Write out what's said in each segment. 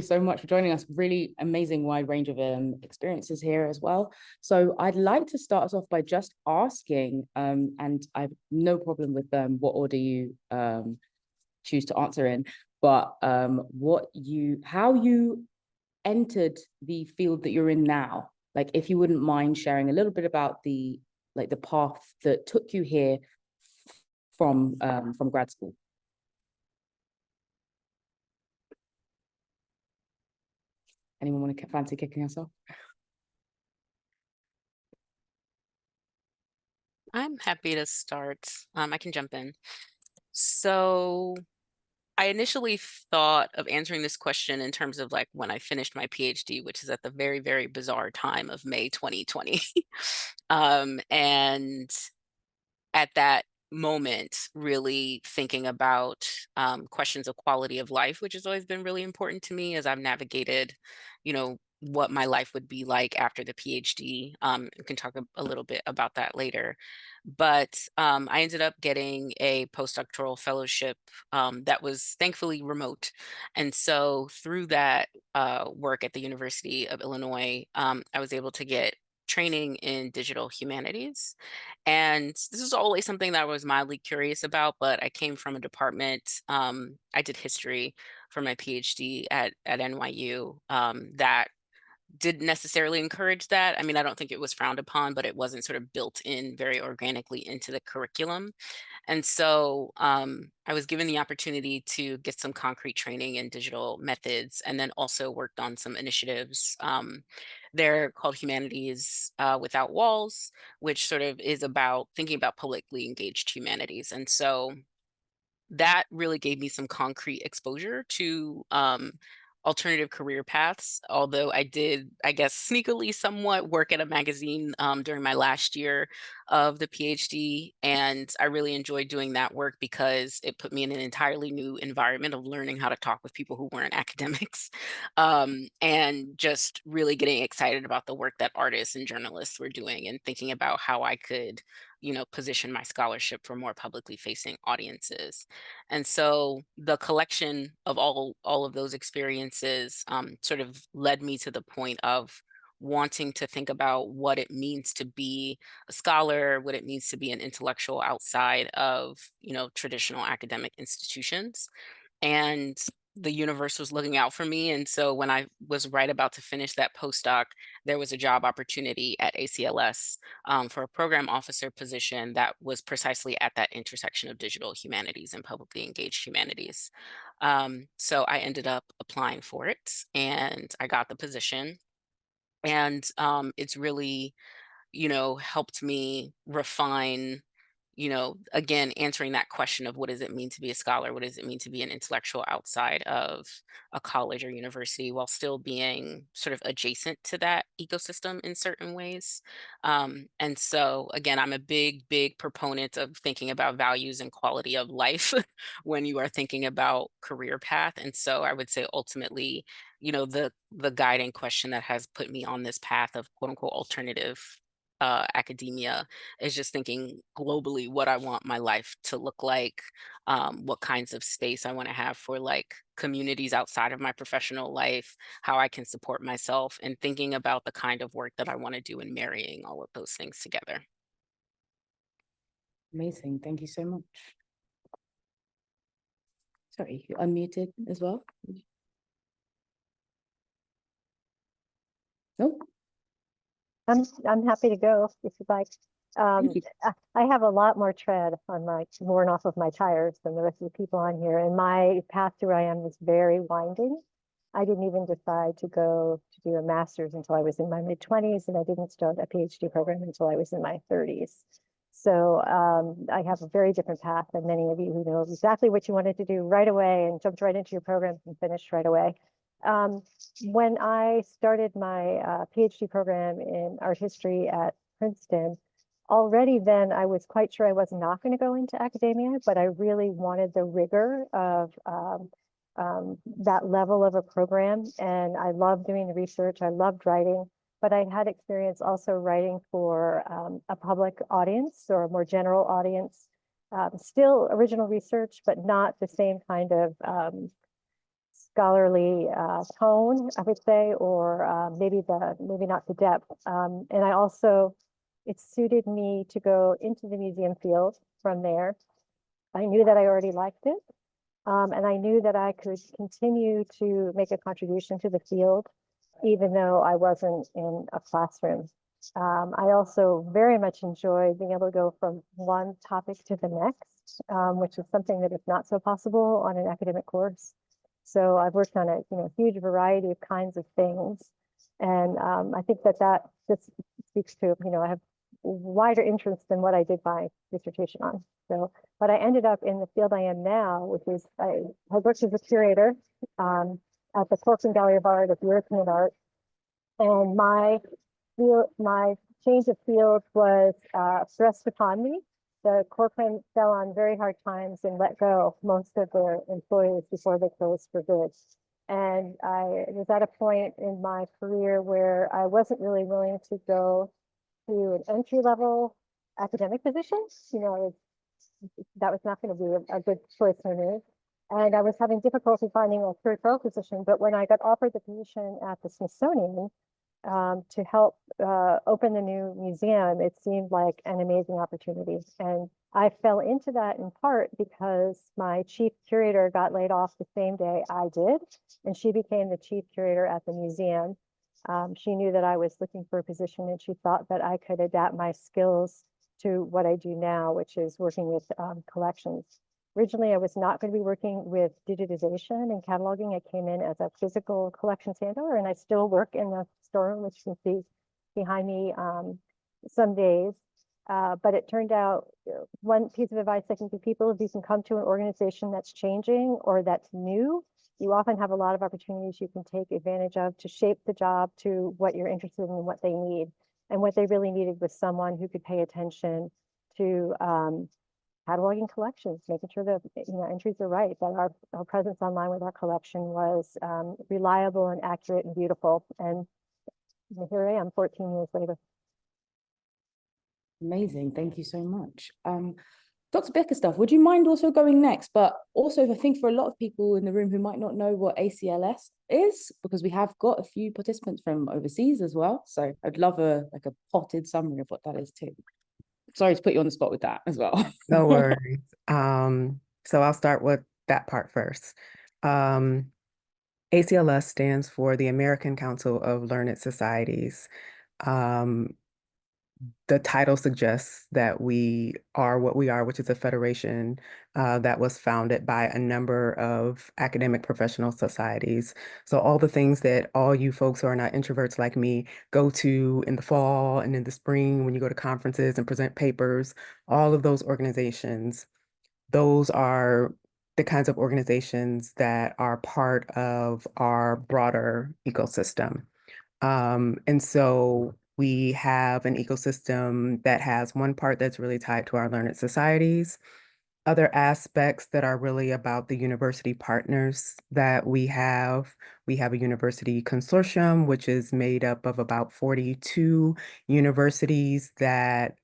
So much for joining us. Really amazing wide range of experiences here as well. So I'd like to start us off by just asking, and I've no problem with what order you choose to answer in, but how you entered the field that you're in now. Like, if you wouldn't mind sharing a little bit about the path that took you here from grad school. Anyone want to fancy kicking us off? I'm happy to start. I can jump in. So I initially thought of answering this question in terms of like when I finished my PhD, which is at the very, very bizarre time of May 2020. And at that moment, really thinking about questions of quality of life, which has always been really important to me as I've navigated, what my life would be like after the PhD. We can talk a little bit about that later. But I ended up getting a postdoctoral fellowship that was thankfully remote. And so through that work at the University of Illinois, I was able to get training in digital humanities. And this is always something that I was mildly curious about, but I came from a department, I did history for my PhD at NYU, that didn't necessarily encourage that. I mean, I don't think it was frowned upon, but it wasn't sort of built in very organically into the curriculum. And so I was given the opportunity to get some concrete training in digital methods and then also worked on some initiatives. They're called Humanities Without Walls, which sort of is about thinking about publicly engaged humanities. And so that really gave me some concrete exposure to alternative career paths. Although I did, I guess, sneakily somewhat work at a magazine during my last year of the PhD. And I really enjoyed doing that work because it put me in an entirely new environment of learning how to talk with people who weren't academics, and just really getting excited about the work that artists and journalists were doing and thinking about how I could position my scholarship for more publicly facing audiences. And so the collection of all of those experiences sort of led me to the point of wanting to think about what it means to be a scholar, what it means to be an intellectual outside of, traditional academic institutions. And the universe was looking out for me. And so when I was right about to finish that postdoc, there was a job opportunity at ACLS for a program officer position that was precisely at that intersection of digital humanities and publicly engaged humanities. So I ended up applying for it and I got the position. And it's really, helped me refine, again, answering that question of what does it mean to be a scholar? What does it mean to be an intellectual outside of a college or university while still being sort of adjacent to that ecosystem in certain ways? And so, again, I'm a big, big proponent of thinking about values and quality of life when you are thinking about career path. And so I would say ultimately, the guiding question that has put me on this path of quote unquote alternative academia is just thinking globally what I want my life to look like, what kinds of space I want to have for like communities outside of my professional life, how I can support myself, and thinking about the kind of work that I want to do and marrying all of those things together. Amazing. Thank you so much. Sorry, you're unmuted as well. No? I'm happy to go if you'd like. I have a lot more tread on worn off of my tires than the rest of the people on here. And my path to where I am was very winding. I didn't even decide to go to do a master's until I was in my mid-20s, and I didn't start a PhD program until I was in my 30s. So I have a very different path than many of you who know exactly what you wanted to do right away and jumped right into your programs and finished right away. When I started my PhD program in art history at Princeton, already then I was quite sure I was not going to go into academia, but I really wanted the rigor of that level of a program. And I loved doing the research. I loved writing, but I had experience also writing for a public audience or a more general audience. Still original research, but not the same kind of scholarly tone, I would say, or maybe not the depth. And I also, it suited me to go into the museum field from there. I knew that I already liked it. And I knew that I could continue to make a contribution to the field, even though I wasn't in a classroom. I also very much enjoy being able to go from one topic to the next, which is something that is not so possible on an academic course. So I've worked on a huge variety of kinds of things. And I think that just speaks to, I have wider interests than what I did my dissertation on. So, but I ended up in the field I am now, which is I worked as a curator at the Corcoran Gallery of Art of European Art, and my change of field was thrust upon me. The Corcoran fell on very hard times and let go most of their employees before they closed for good. And I was at a point in my career where I wasn't really willing to go to an entry-level academic position. That was not going to be a good choice for me. And I was having difficulty finding a curatorial position. But when I got offered the position at the Smithsonian to help open the new museum, it seemed like an amazing opportunity. And I fell into that in part because my chief curator got laid off the same day I did, and she became the chief curator at the museum. She knew that I was looking for a position, and she thought that I could adapt my skills to what I do now, which is working with collections. Originally, I was not going to be working with digitization and cataloging. I came in as a physical collections handler, and I still work in the storeroom, which you can see behind me some days. But it turned out one piece of advice I can give people, if you can come to an organization that's changing or that's new, you often have a lot of opportunities you can take advantage of to shape the job to what you're interested in and what they need. And what they really needed was someone who could pay attention to cataloging collections, making sure that entries are right, that our presence online with our collection was reliable and accurate and beautiful. And here I am 14 years later. Amazing. Thank you so much. Dr. Bickerstaff, would you mind also going next? But also, I think for a lot of people in the room who might not know what ACLS is, because we have got a few participants from overseas as well. So I'd love a potted summary of what that is too. Sorry to put you on the spot with that as well. No worries. So I'll start with that part first. ACLS stands for the American Council of Learned Societies. The title suggests that we are what we are, which is a federation that was founded by a number of academic professional societies. So all the things that all you folks who are not introverts like me go to in the fall and in the spring when you go to conferences and present papers, all of those organizations, those are the kinds of organizations that are part of our broader ecosystem. And so we have an ecosystem that has one part that's really tied to our learned societies, other aspects that are really about the university partners that we have. We have a university consortium, which is made up of about 42 universities that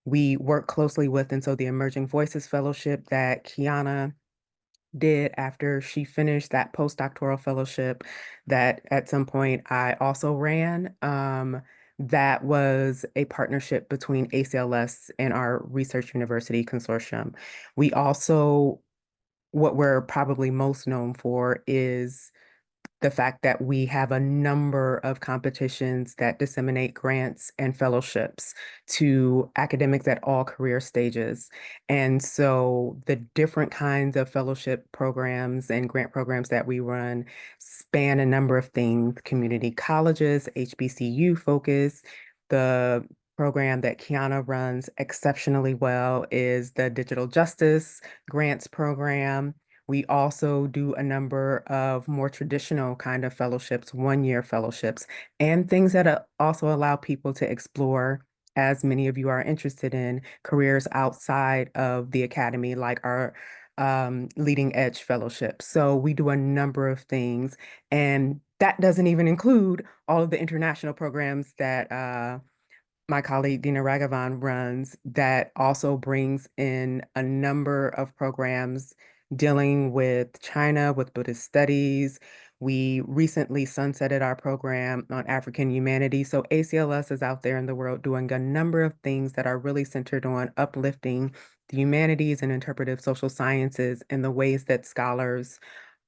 we work closely with. And so the Emerging Voices Fellowship that Kiana did after she finished that postdoctoral fellowship that at some point I also ran. That was a partnership between ACLS and our research university consortium. We also, what we're probably most known for is the fact that we have a number of competitions that disseminate grants and fellowships to academics at all career stages. And so the different kinds of fellowship programs and grant programs that we run span a number of things: community colleges, HBCU focus. The program that Kiana runs exceptionally well is the Digital Justice Grants Program. We also do a number of more traditional kind of fellowships, one-year fellowships, and things that also allow people to explore, as many of you are interested in, careers outside of the academy, like our leading edge fellowship. So we do a number of things, and that doesn't even include all of the international programs that my colleague Dina Raghavan runs, that also brings in a number of programs dealing with China, with Buddhist studies. We recently sunsetted our program on African humanities. So ACLS is out there in the world doing a number of things that are really centered on uplifting the humanities and interpretive social sciences in the ways that scholars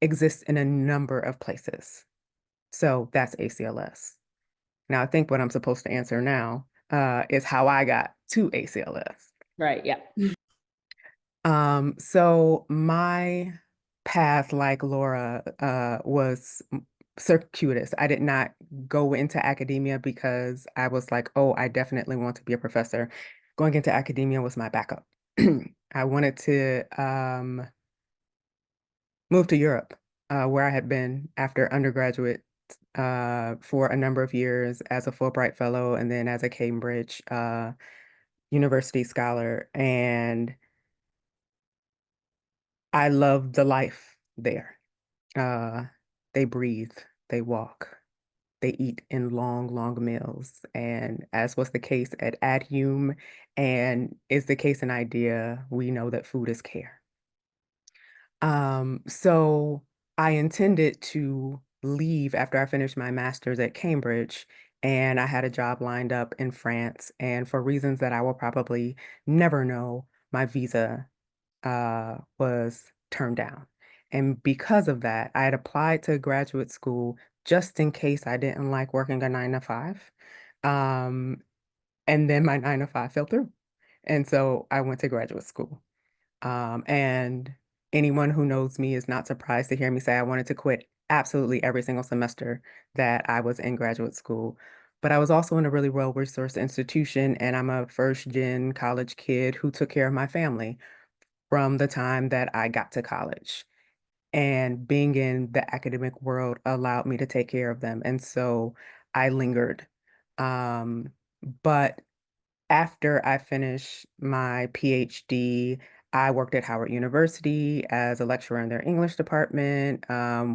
exist in a number of places. So that's ACLS. Now, I think what I'm supposed to answer now is how I got to ACLS. Right, yeah. So my path, like Laura, was circuitous. I did not go into academia because I was like, oh, I definitely want to be a professor. Going into academia was my backup. I wanted to move to Europe, where I had been after undergraduate for a number of years as a Fulbright Fellow and then as a Cambridge University scholar. And I loved the life there. They breathe, they walk, they eat in long, long meals. And as was the case at AdHum and is the case in IDEA, we know that food is care. So I intended to leave after I finished my master's at Cambridge, and I had a job lined up in France. And for reasons that I will probably never know, my visa was turned down. And because of that, I had applied to graduate school just in case I didn't like working a 9 to 5. And then my 9 to 5 fell through. And so I went to graduate school. And anyone who knows me is not surprised to hear me say I wanted to quit absolutely every single semester that I was in graduate school. But I was also in a really well-resourced institution, and I'm a first-gen college kid who took care of my family from the time that I got to college. And being in the academic world allowed me to take care of them. And so I lingered. Um, but after I finished my PhD, I worked at Howard University as a lecturer in their English department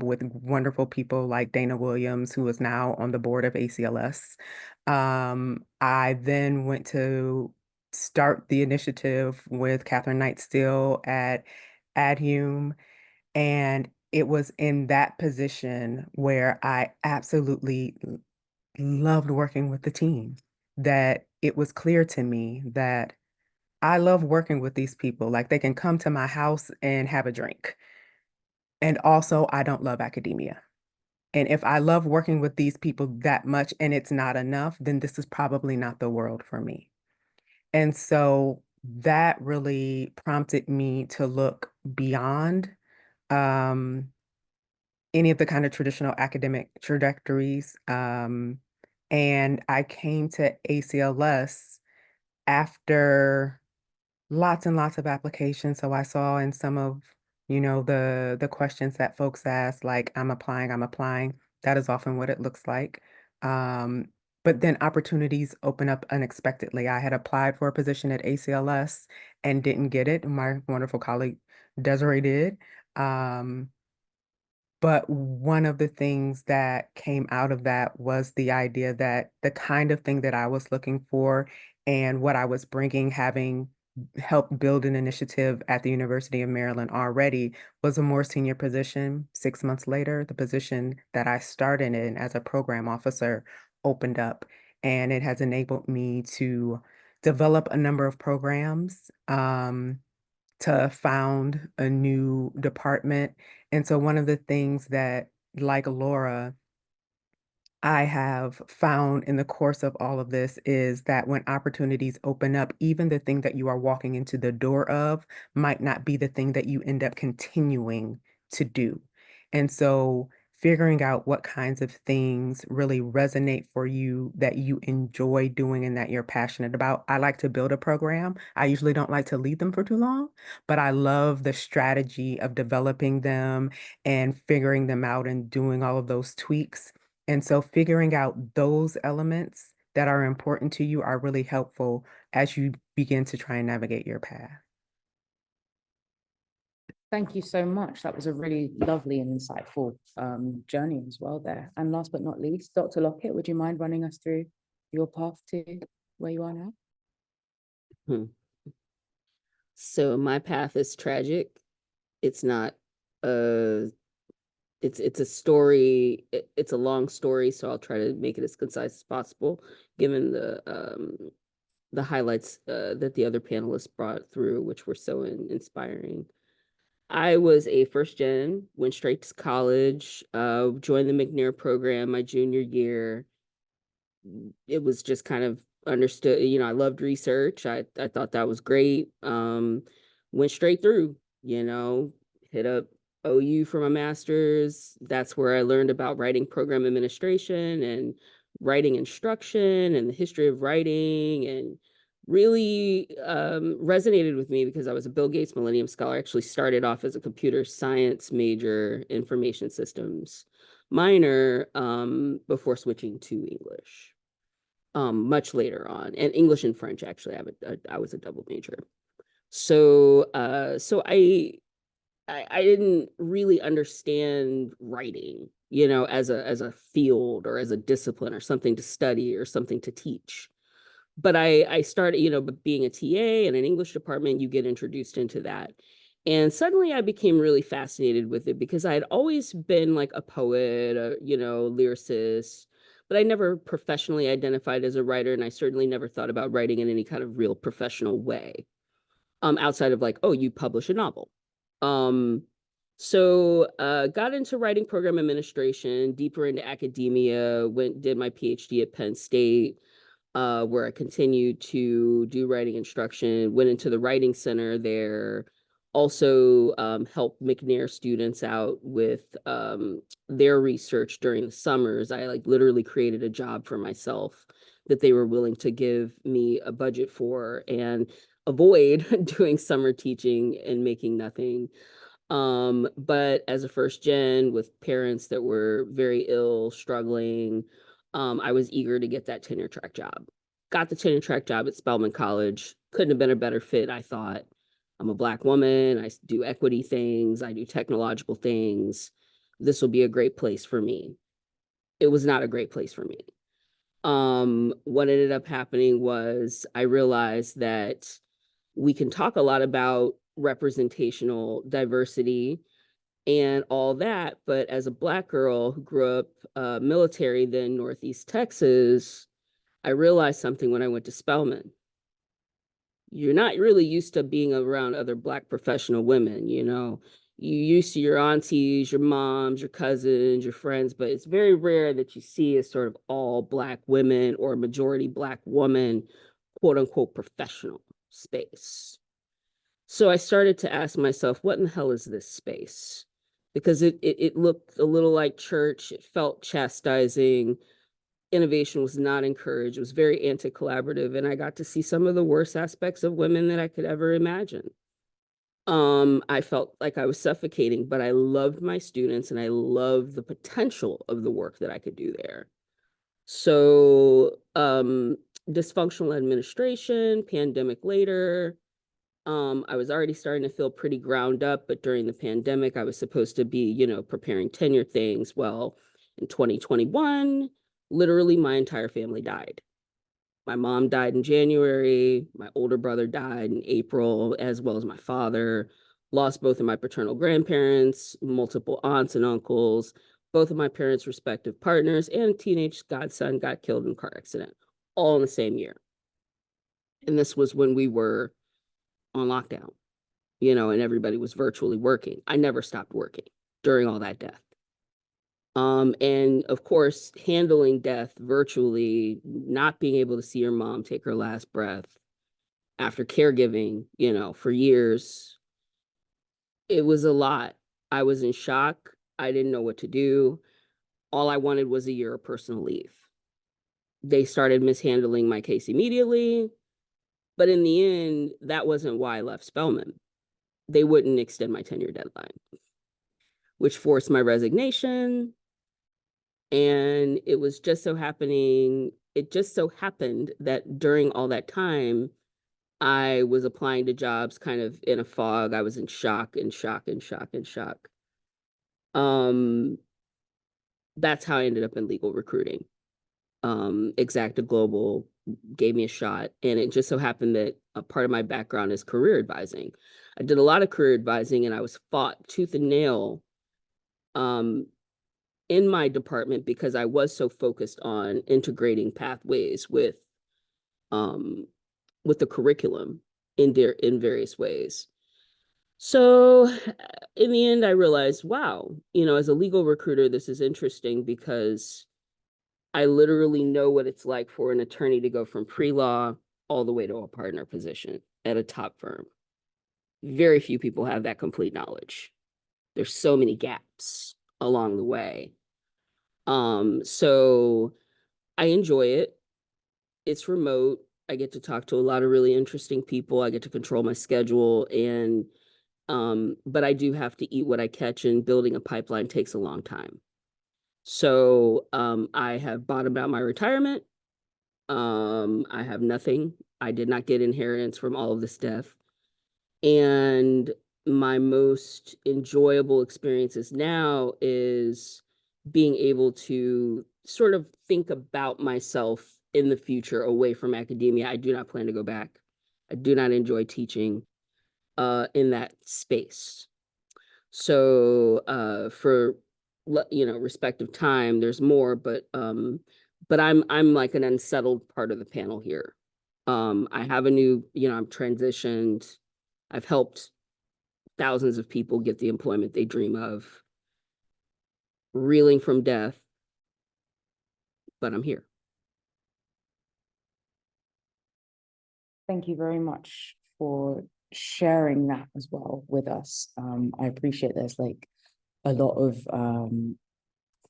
with wonderful people like Dana Williams, who is now on the board of ACLS. I then went to start the initiative with Catherine Knight Steele at AdHum. And it was in that position where I absolutely loved working with the team, that it was clear to me that I love working with these people. Like they can come to my house and have a drink. And also, I don't love academia. And if I love working with these people that much and it's not enough, then this is probably not the world for me. And so that really prompted me to look beyond um, any of the kind of traditional academic trajectories. And I came to ACLS after lots and lots of applications. So I saw in some of, the questions that folks ask, like, I'm applying. That is often what it looks like. But then opportunities open up unexpectedly. I had applied for a position at ACLS and didn't get it. My wonderful colleague Desiree did. But one of the things that came out of that was the idea that the kind of thing that I was looking for and what I was bringing, having helped build an initiative at the University of Maryland already, was a more senior position. 6 months later, the position that I started in as a program officer opened up, and it has enabled me to develop a number of programs. To found a new department. And so one of the things that, like Laura, I have found in the course of all of this is that when opportunities open up, even the thing that you are walking into the door of might not be the thing that you end up continuing to do. And so figuring out what kinds of things really resonate for you that you enjoy doing and that you're passionate about. I like to build a program. I usually don't like to lead them for too long, but I love the strategy of developing them and figuring them out and doing all of those tweaks. And so figuring out those elements that are important to you are really helpful as you begin to try and navigate your path. Thank you so much. That was a really lovely and insightful journey as well there. And last but not least, Dr. Lockett, would you mind running us through your path to where you are now? So my path is tragic It's not it's a story. It's a long story, so I'll try to make it as concise as possible, given the highlights that the other panelists brought through, which were so inspiring. I was a first gen, went straight to college, joined the McNair program my junior year. It was just kind of understood, you know, I loved research. I thought that was great. Went straight through, you know, hit up OU for my master's. That's where I learned about writing program administration and writing instruction and the history of writing, and really resonated with me because I was a Bill Gates Millennium Scholar. I actually started off as a computer science major, information systems minor, before switching to English much later on, and English and French. Actually, I was a double major. So I didn't really understand writing, you know, as a field or as a discipline or something to study or something to teach. But I started, you know, but being a TA in an English department, you get introduced into that. And suddenly I became really fascinated with it because I had always been like a poet, you know, lyricist, but I never professionally identified as a writer. And I certainly never thought about writing in any kind of real professional way, outside of like, oh, you publish a novel. So got into writing program administration, deeper into academia, did my PhD at Penn State, where I continued to do writing instruction, went into the writing center there, also helped McNair students out with their research during the summers. I like literally created a job for myself that they were willing to give me a budget for and avoid doing summer teaching and making nothing. But as a first gen with parents that were very ill, struggling, I was eager to get that tenure track job. Got the tenure track job at Spelman College. Couldn't have been a better fit, I thought. I'm a Black woman. I do equity things. I do technological things. This will be a great place for me. It was not a great place for me. What ended up happening was I realized that we can talk a lot about representational diversity and all that, but as a Black girl who grew up military, then Northeast Texas, I realized something when I went to Spelman. You're not really used to being around other Black professional women, you know. You used to your aunties, your moms, your cousins, your friends, but it's very rare that you see a sort of all Black women or a majority Black woman, quote unquote, professional space. So I started to ask myself, what in the hell is this space? Because it looked a little like church. It felt chastising. Innovation was not encouraged. It was very anti-collaborative. And I got to see some of the worst aspects of women that I could ever imagine. I felt like I was suffocating, but I loved my students and I loved the potential of the work that I could do there. So dysfunctional administration, pandemic later, I was already starting to feel pretty ground up, but during the pandemic, I was supposed to be, you know, preparing tenure things. Well, in 2021, literally my entire family died. My mom died in January. My older brother died in April, as well as my father. Lost both of my paternal grandparents, multiple aunts and uncles. Both of my parents' respective partners and a teenage godson got killed in a car accident, all in the same year. And this was when we were on lockdown, you know, and everybody was virtually working. I never stopped working during all that death. And of course, handling death virtually, not being able to see your mom take her last breath after caregiving, you know, for years, it was a lot. I was in shock. I didn't know what to do. All I wanted was a year of personal leave. They started mishandling my case immediately. But in the end, that wasn't why I left Spelman. They wouldn't extend my tenure deadline, which forced my resignation. And it just so happened that during all that time, I was applying to jobs kind of in a fog. I was in shock and shock and shock and shock. That's how I ended up in legal recruiting. Exacta Global gave me a shot. And it just so happened that a part of my background is career advising. I did a lot of career advising, and I was fought tooth and nail in my department because I was so focused on integrating pathways with the curriculum in various ways. So in the end, I realized, wow, as a legal recruiter, this is interesting because I literally know what it's like for an attorney to go from pre-law all the way to a partner position at a top firm. Very few people have that complete knowledge. There's so many gaps along the way. So I enjoy it. It's remote. I get to talk to a lot of really interesting people. I get to control my schedule, and but I do have to eat what I catch, and building a pipeline takes a long time. So I have bottomed out my retirement. I have nothing. I did not get inheritance from all of this death. And my most enjoyable experiences now is being able to sort of think about myself in the future away from academia. I do not plan to go back. I do not enjoy teaching in that space. So for respective time, there's more, but I'm like an unsettled part of the panel here. I have a new, I'm transitioned. I've helped thousands of people get the employment they dream of, reeling from death, but I'm here. Thank you very much for sharing that as well with us. I appreciate there's like a lot of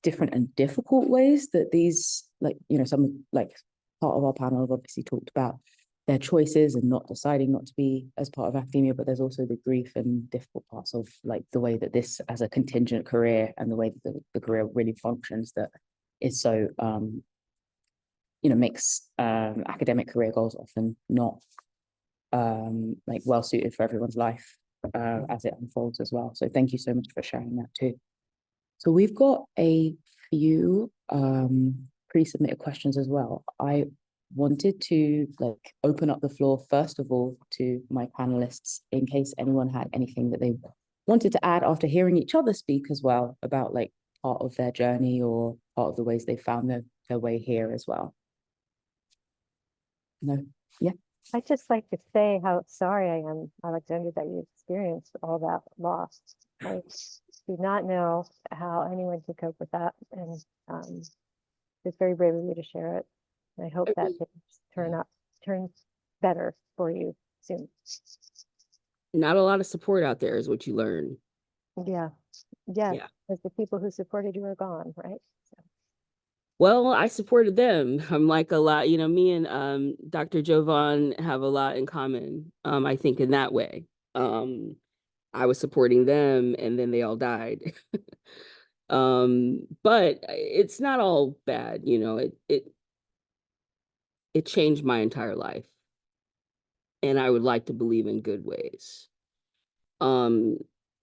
different and difficult ways that these, like, some like part of our panel have obviously talked about their choices and not deciding not to be as part of academia, but there's also the grief and difficult parts of like the way that this as a contingent career and the way that the career really functions that is so makes academic career goals often not like well suited for everyone's life as it unfolds as well. So thank you so much for sharing that too. So we've got a few pre-submitted questions as well. I wanted to like open up the floor first of all to my panelists in case anyone had anything that they wanted to add after hearing each other speak as well about like part of their journey or part of the ways they found their way here as well. No? Yeah. I'd just like to say how sorry I am, Alexandra, that you experienced all that loss. I do not know how anyone could cope with that, and it's very brave of you to share it. I hope that things turn better for you soon. Not a lot of support out there is what you learn. Yeah, because the people who supported you are gone, right? So. Well, I supported them. I'm like a lot, me and Dr. Jovan have a lot in common, I think, in that way. I was supporting them and then they all died. But it's not all bad, it changed my entire life. And I would like to believe in good ways.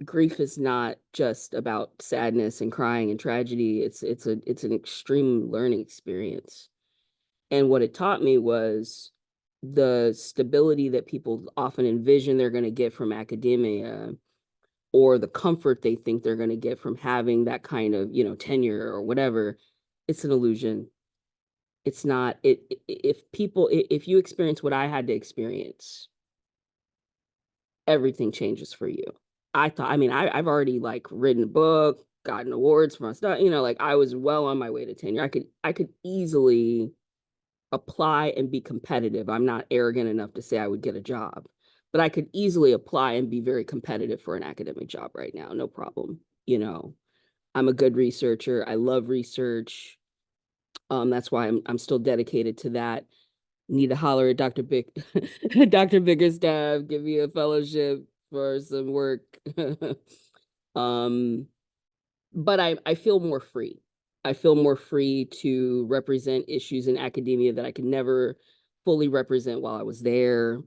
Grief is not just about sadness and crying and tragedy. It's an extreme learning experience. And what it taught me was the stability that people often envision they're going to get from academia, or the comfort they think they're going to get from having that kind of, tenure or whatever. It's an illusion. It's not. If you experience what I had to experience, everything changes for you. I've already like written a book, gotten awards for my stuff, like I was well on my way to tenure. I could easily apply and be competitive. I'm not arrogant enough to say I would get a job, but I could easily apply and be very competitive for an academic job right now. No problem. I'm a good researcher. I love research. That's why I'm still dedicated to that. Need to holler at Dr. Dr. Bickerstaff, give me a fellowship for some work. But I feel more free. I feel more free to represent issues in academia that I could never fully represent while I was there.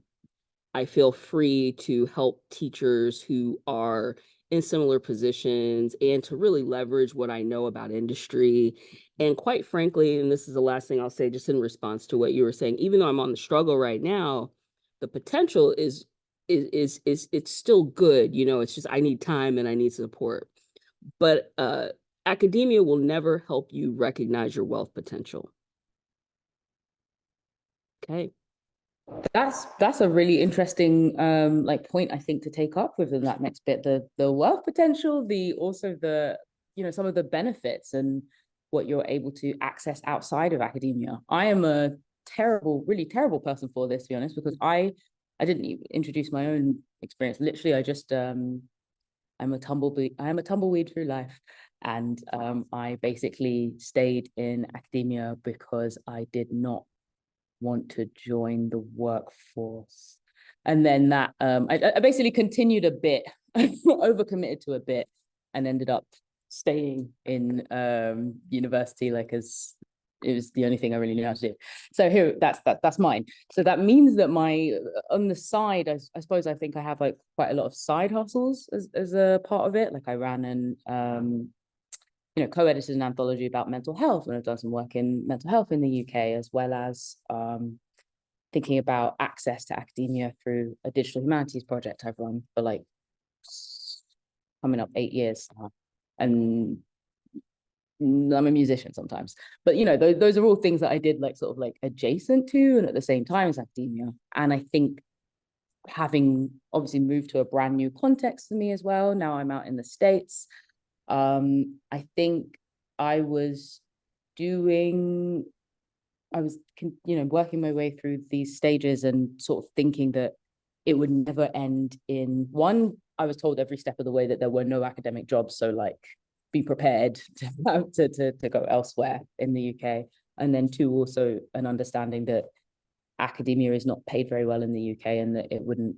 I feel free to help teachers who are in similar positions and to really leverage what I know about industry. And quite frankly, and this is the last thing I'll say just in response to what you were saying, even though I'm on the struggle right now, the potential is it's still good. You know, it's just I need time and I need support. But academia will never help you recognize your wealth potential. Okay. That's a really interesting like point, I think, to take up within that next bit, the wealth potential, also the, you know, some of the benefits and what you're able to access outside of academia. I am a really terrible person for this, to be honest, because I didn't even introduce my own experience. Literally, I just I'm a tumbleweed through life. And I basically stayed in academia because I did not want to join the workforce. And then that I basically continued a bit, overcommitted to a bit, and ended up staying in university, like, as it was the only thing I really knew how to do. So here, that's mine. So that means that on the side, I suppose I think I have like quite a lot of side hustles as a part of it. Like I ran an co-edited an anthology about mental health, and I've done some work in mental health in the UK, as well as thinking about access to academia through a digital humanities project I've run for like coming up 8 years now. And I'm a musician sometimes, but you know, those are all things that I did like sort of like adjacent to and at the same time as academia. And I think having obviously moved to a brand new context for me as well, now I'm out in the States, I think I was working my way through these stages and sort of thinking that it would never end in one. I was told every step of the way that there were no academic jobs, so like be prepared to go elsewhere in the UK. And then two, also an understanding that academia is not paid very well in the UK and that it wouldn't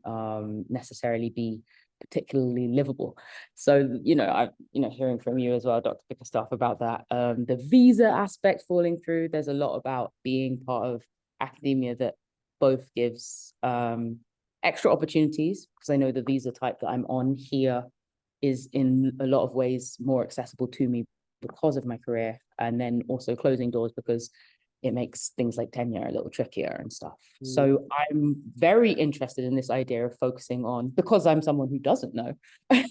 necessarily be particularly livable. So, hearing from you as well, Dr. Bickerstaff, about that, the visa aspect falling through, there's a lot about being part of academia that both gives extra opportunities, because I know the visa type that I'm on here is in a lot of ways more accessible to me because of my career, and then also closing doors because it makes things like tenure a little trickier and stuff. So I'm very interested in this idea of focusing on, because I'm someone who doesn't know,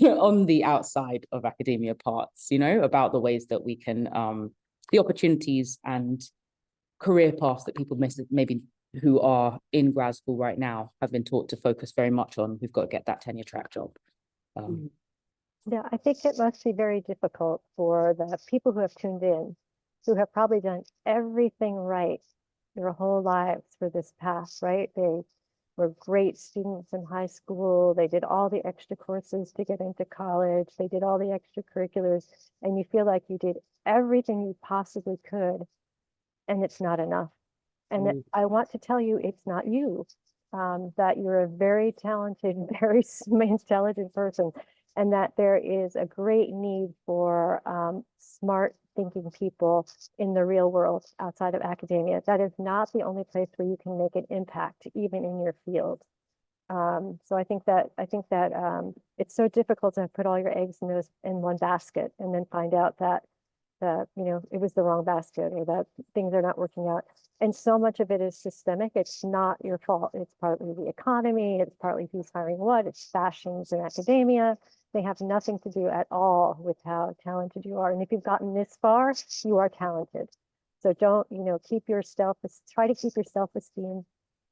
on the outside of academia parts, about the ways that we can, the opportunities and career paths that people maybe who are in grad school right now have been taught to focus very much on. We've got to get that tenure track job. Yeah, I think it must be very difficult for the people who have tuned in, who have probably done everything right their whole lives for this path, right? They were great students in high school. They did all the extra courses to get into college. They did all the extracurriculars, and you feel like you did everything you possibly could, and it's not enough. And I want to tell you, it's not you, that you're a very talented, very intelligent person, and that there is a great need for smart thinking people in the real world outside of academia. That is not the only place where you can make an impact, even in your field. So I think that it's so difficult to put all your eggs in one basket and then find out that it was the wrong basket, or that things are not working out. And so much of it is systemic. It's not your fault. It's partly the economy. It's partly who's hiring what. It's fashions in academia. They have nothing to do at all with how talented you are. And if you've gotten this far, you are talented. So don't, try to keep your self-esteem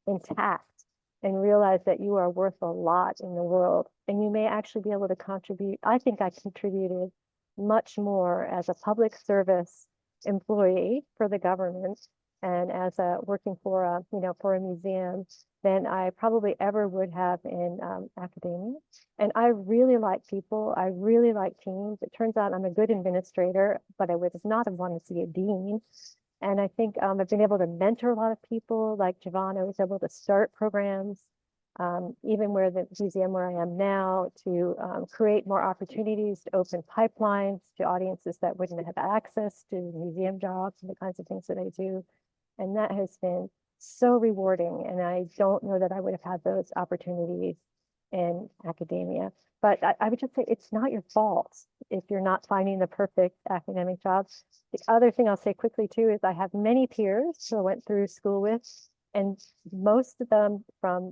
intact and realize that you are worth a lot in the world. And you may actually be able to contribute. I think I contributed much more as a public service employee for the government and as working for a museum than I probably ever would have in academia. And I really like people. I really like teams. It turns out I'm a good administrator, but I would not have wanted to be a dean. And I think I've been able to mentor a lot of people like Javon. I was able to start programs, even where the museum where I am now, to create more opportunities, to open pipelines to audiences that wouldn't have access to museum jobs and the kinds of things that I do. And that has been so rewarding. And I don't know that I would have had those opportunities in academia. But I would just say it's not your fault if you're not finding the perfect academic jobs. The other thing I'll say quickly too is I have many peers who I went through school with, and most of them from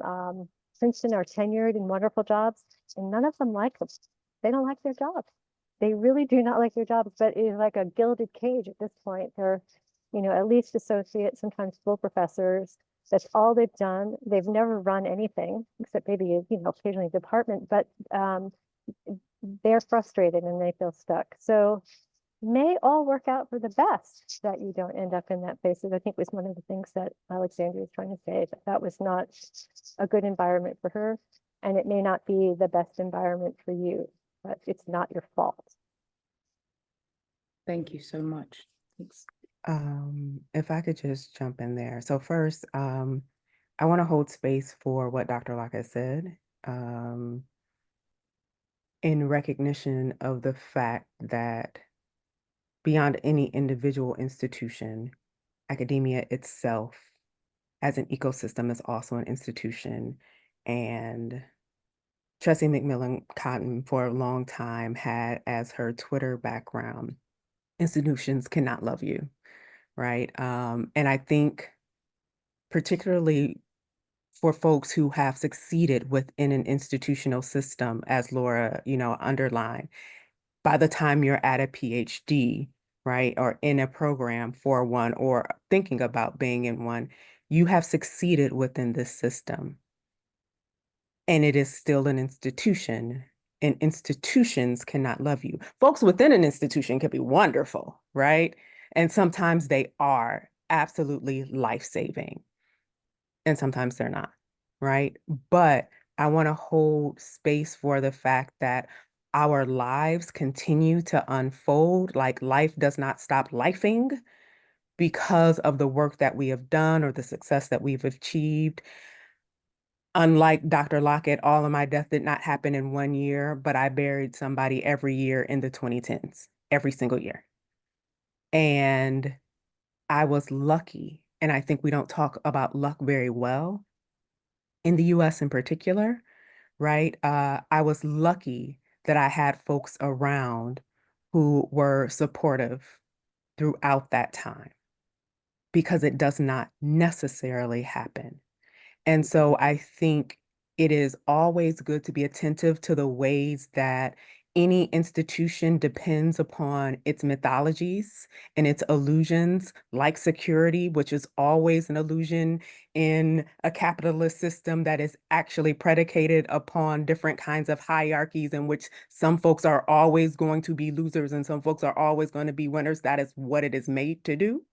Princeton are tenured in wonderful jobs, and none of them like them. They don't like their jobs. They really do not like their jobs, but it is like a gilded cage at this point. They're, at least associate, sometimes full professors. That's all they've done. They've never run anything except maybe, occasionally a department, but they're frustrated and they feel stuck. So may all work out for the best that you don't end up in that place. I think was one of the things that Alexandria was trying to say, that was not a good environment for her. And it may not be the best environment for you, but it's not your fault. Thank you so much. Thanks. If I could just jump in there. So first, I want to hold space for what Dr. Locke has said, in recognition of the fact that beyond any individual institution, academia itself as an ecosystem is also an institution. And Tressie McMillan Cotton for a long time had as her Twitter background, institutions cannot love you, right? And I think particularly for folks who have succeeded within an institutional system, as Laura, underlined, by the time you're at a PhD, right, or in a program for one, or thinking about being in one, you have succeeded within this system. And it is still an institution, and institutions cannot love you. Folks within an institution can be wonderful, right? And sometimes they are absolutely life-saving, and sometimes they're not, right? But I want to hold space for the fact that our lives continue to unfold, like life does not stop lifing because of the work that we have done or the success that we've achieved. Unlike Dr. Lockett, all of my death did not happen in 1 year, but I buried somebody every year in the 2010s, every single year. And I was lucky, and I think we don't talk about luck very well in the US in particular, right? I was lucky that I had folks around who were supportive throughout that time, because it does not necessarily happen. And so I think it is always good to be attentive to the ways that any institution depends upon its mythologies and its illusions, like security, which is always an illusion in a capitalist system that is actually predicated upon different kinds of hierarchies in which some folks are always going to be losers and some folks are always going to be winners. That is what it is made to do.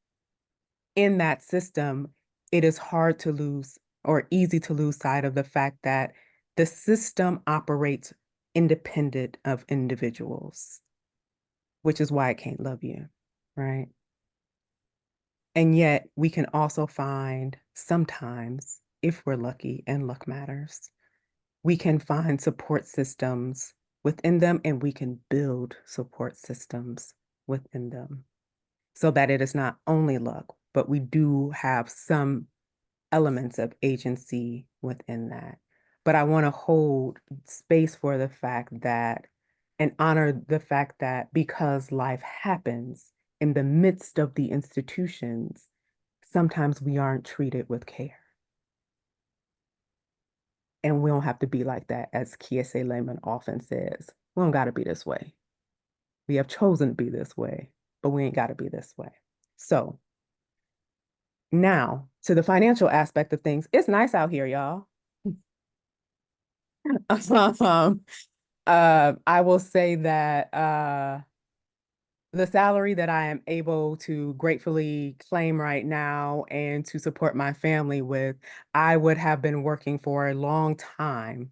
In that system, it is hard to lose or easy to lose sight of the fact that the system operates independent of individuals, which is why it can't love you, right? And yet we can also find sometimes, if we're lucky and luck matters, we can find support systems within them, and we can build support systems within them so that it is not only luck, but we do have some elements of agency within that. But I want to hold space for the fact that, and honor the fact that because life happens in the midst of the institutions, sometimes we aren't treated with care. And we don't have to be like that, as Kiese Lehman often says. We don't got to be this way. We have chosen to be this way, but we ain't got to be this way. So now to the financial aspect of things. It's nice out here, y'all. I will say that the salary that I am able to gratefully claim right now and to support my family with, I would have been working for a long time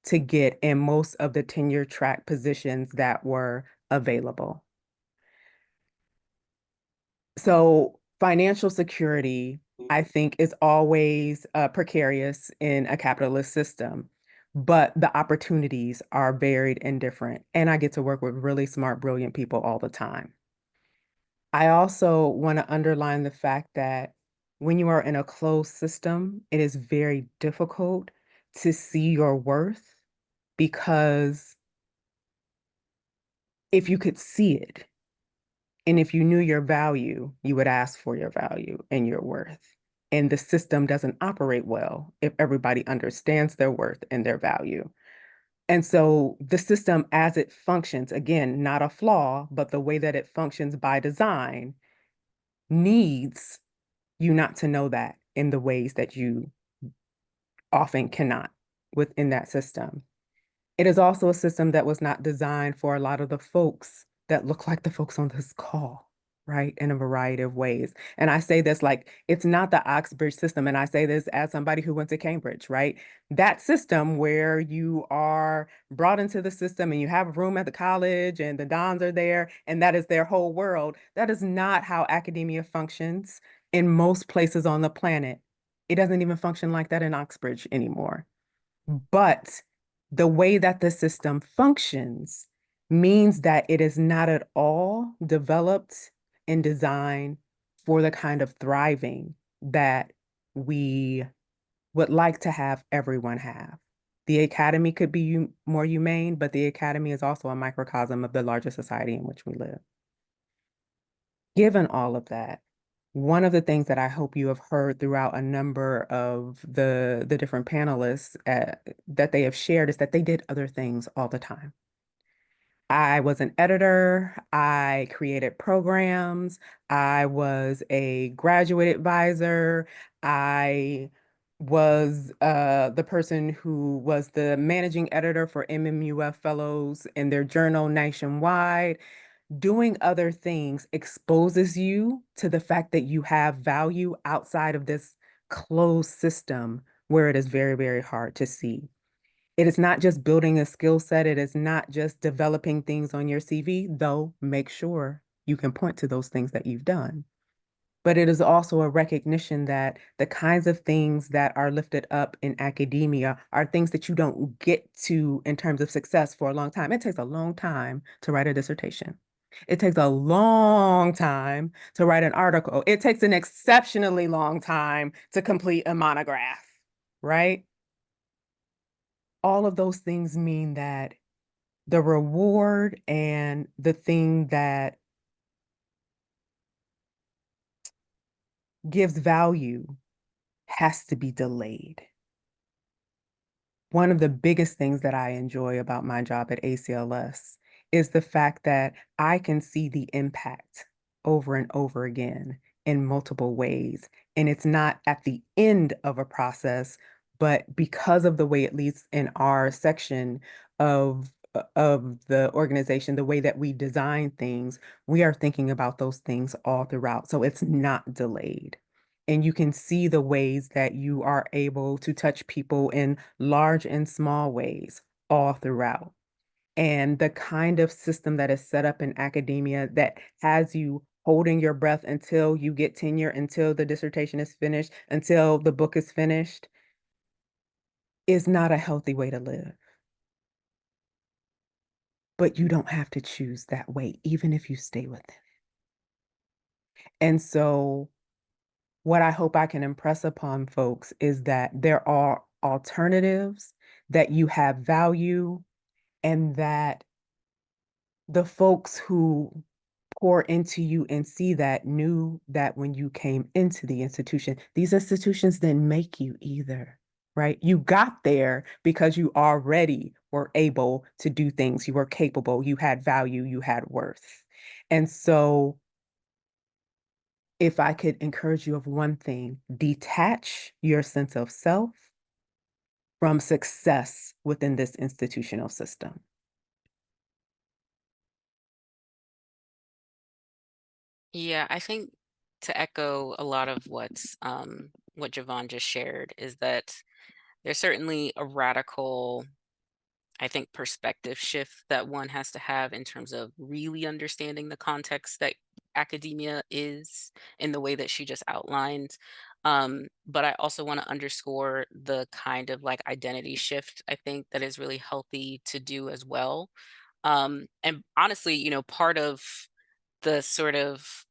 to get in most of the tenure track positions that were available. So financial security, I think, is always precarious in a capitalist system, but the opportunities are varied and different. And I get to work with really smart, brilliant people all the time. I also want to underline the fact that when you are in a closed system, it is very difficult to see your worth because if you could see it, and if you knew your value, you would ask for your value and your worth. And the system doesn't operate well if everybody understands their worth and their value. And so the system as it functions, again, not a flaw, but the way that it functions by design needs you not to know that in the ways that you often cannot within that system. It is also a system that was not designed for a lot of the folks that look like the folks on this call, right? In a variety of ways. And I say this like, it's not the Oxbridge system. And I say this as somebody who went to Cambridge, right? That system where you are brought into the system and you have a room at the college and the dons are there and that is their whole world. That is not how academia functions in most places on the planet. It doesn't even function like that in Oxbridge anymore. But the way that the system functions means that it is not at all developed and designed for the kind of thriving that we would like to have everyone have. The academy could be more humane, but the academy is also a microcosm of the larger society in which we live. Given all of that, one of the things that I hope you have heard throughout a number of the different panelists that they have shared is that they did other things all the time. I was an editor, I created programs, I was a graduate advisor, I was the person who was the managing editor for MMUF Fellows in their journal nationwide. Doing other things exposes you to the fact that you have value outside of this closed system where it is very, very hard to see. It is not just building a skill set. It is not just developing things on your CV, though make sure you can point to those things that you've done. But it is also a recognition that the kinds of things that are lifted up in academia are things that you don't get to in terms of success for a long time. It takes a long time to write a dissertation. It takes a long time to write an article. It takes an exceptionally long time to complete a monograph, right? All of those things mean that the reward and the thing that gives value has to be delayed. One of the biggest things that I enjoy about my job at ACLS is the fact that I can see the impact over and over again in multiple ways. And it's not at the end of a process, but because of the way, at least in our section of the organization, the way that we design things, we are thinking about those things all throughout. So it's not delayed. And you can see the ways that you are able to touch people in large and small ways all throughout. And the kind of system that is set up in academia that has you holding your breath until you get tenure, until the dissertation is finished, until the book is finished, is not a healthy way to live. But you don't have to choose that way, even if you stay with it. And so what I hope I can impress upon folks is that there are alternatives, that you have value, and that the folks who pour into you and see that knew that when you came into the institution. These institutions didn't make you either, right? You got there because you already were able to do things. You were capable, you had value, you had worth. And so if I could encourage you of one thing, detach your sense of self from success within this institutional system. Yeah, I think to echo a lot of what Javon just shared is that there's certainly a radical, I think, perspective shift that one has to have in terms of really understanding the context that academia is in the way that she just outlined. But I also want to underscore the kind of like identity shift I think that is really healthy to do as well. And honestly, part of the sort of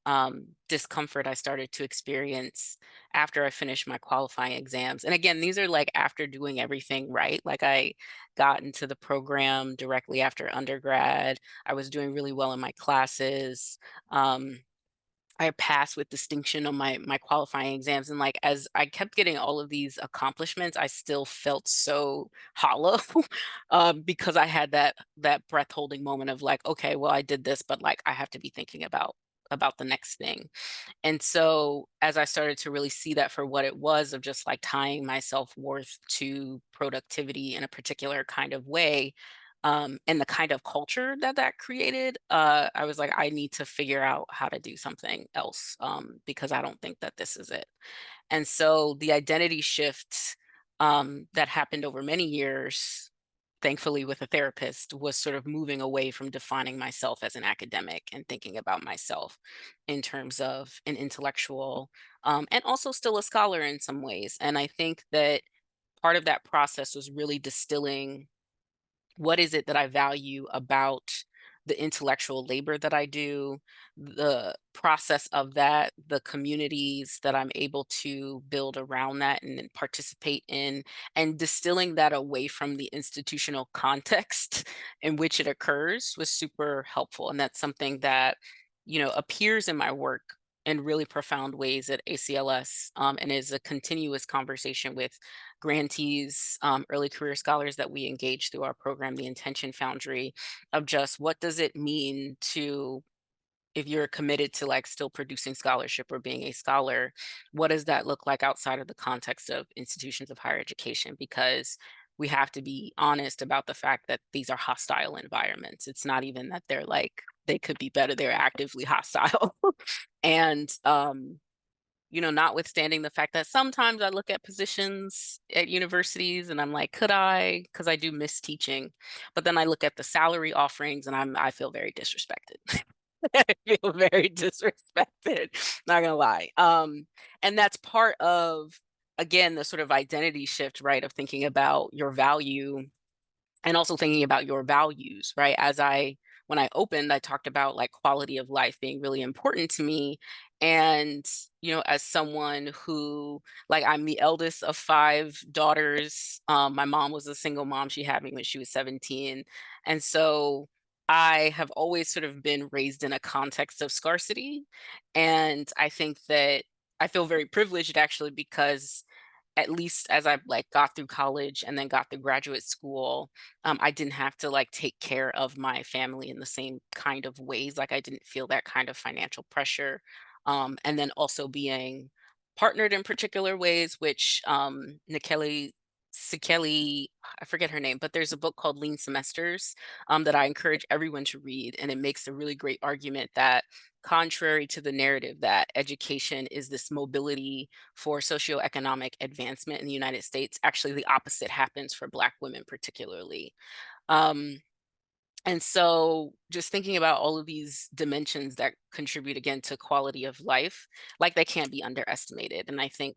discomfort I started to experience after I finished my qualifying exams. And again, these are like after doing everything right. Like I got into the program directly after undergrad. I was doing really well in my classes. I passed with distinction on my qualifying exams. And like as I kept getting all of these accomplishments, I still felt so hollow because I had that breath holding moment of like, okay, well, I did this, but like I have to be thinking about the next thing. And so as I started to really see that for what it was, of just like tying my self-worth to productivity in a particular kind of way, and the kind of culture that that created, I was like, I need to figure out how to do something else, because I don't think that this is it. And so the identity shift that happened over many years, thankfully with a therapist, was sort of moving away from defining myself as an academic and thinking about myself in terms of an intellectual, and also still a scholar in some ways. And I think that part of that process was really distilling what is it that I value about the intellectual labor that I do, the process of that, the communities that I'm able to build around that and then participate in, and distilling that away from the institutional context in which it occurs was super helpful. And that's something that, appears in my work in really profound ways at ACLS, and is a continuous conversation with grantees, early career scholars that we engage through our program, the Intention Foundry, of just what does it mean to, if you're committed to like still producing scholarship or being a scholar, what does that look like outside of the context of institutions of higher education? Because we have to be honest about the fact that these are hostile environments. It's not even that they're like, they could be better, they're actively hostile. And notwithstanding the fact that sometimes I look at positions at universities and I'm like, could I? Because I do miss teaching. But then I look at the salary offerings and I feel very disrespected. I feel very disrespected, not gonna lie. And that's part of, again, the sort of identity shift, right? Of thinking about your value and also thinking about your values, right? When I opened, I talked about like quality of life being really important to me. And, as someone who, like, I'm the eldest of 5 daughters. My mom was a single mom. She had me when she was 17. And so I have always sort of been raised in a context of scarcity. And I think that I feel very privileged actually, because at least as I like got through college and then got through graduate school, I didn't have to like take care of my family in the same kind of ways. Like I didn't feel that kind of financial pressure. And then also being partnered in particular ways, which Sikeli, I forget her name, but there's a book called Lean Semesters that I encourage everyone to read. And it makes a really great argument that, contrary to the narrative that education is this mobility for socioeconomic advancement in the United States, actually the opposite happens for Black women particularly. And so just thinking about all of these dimensions that contribute again to quality of life, like they can't be underestimated. And I think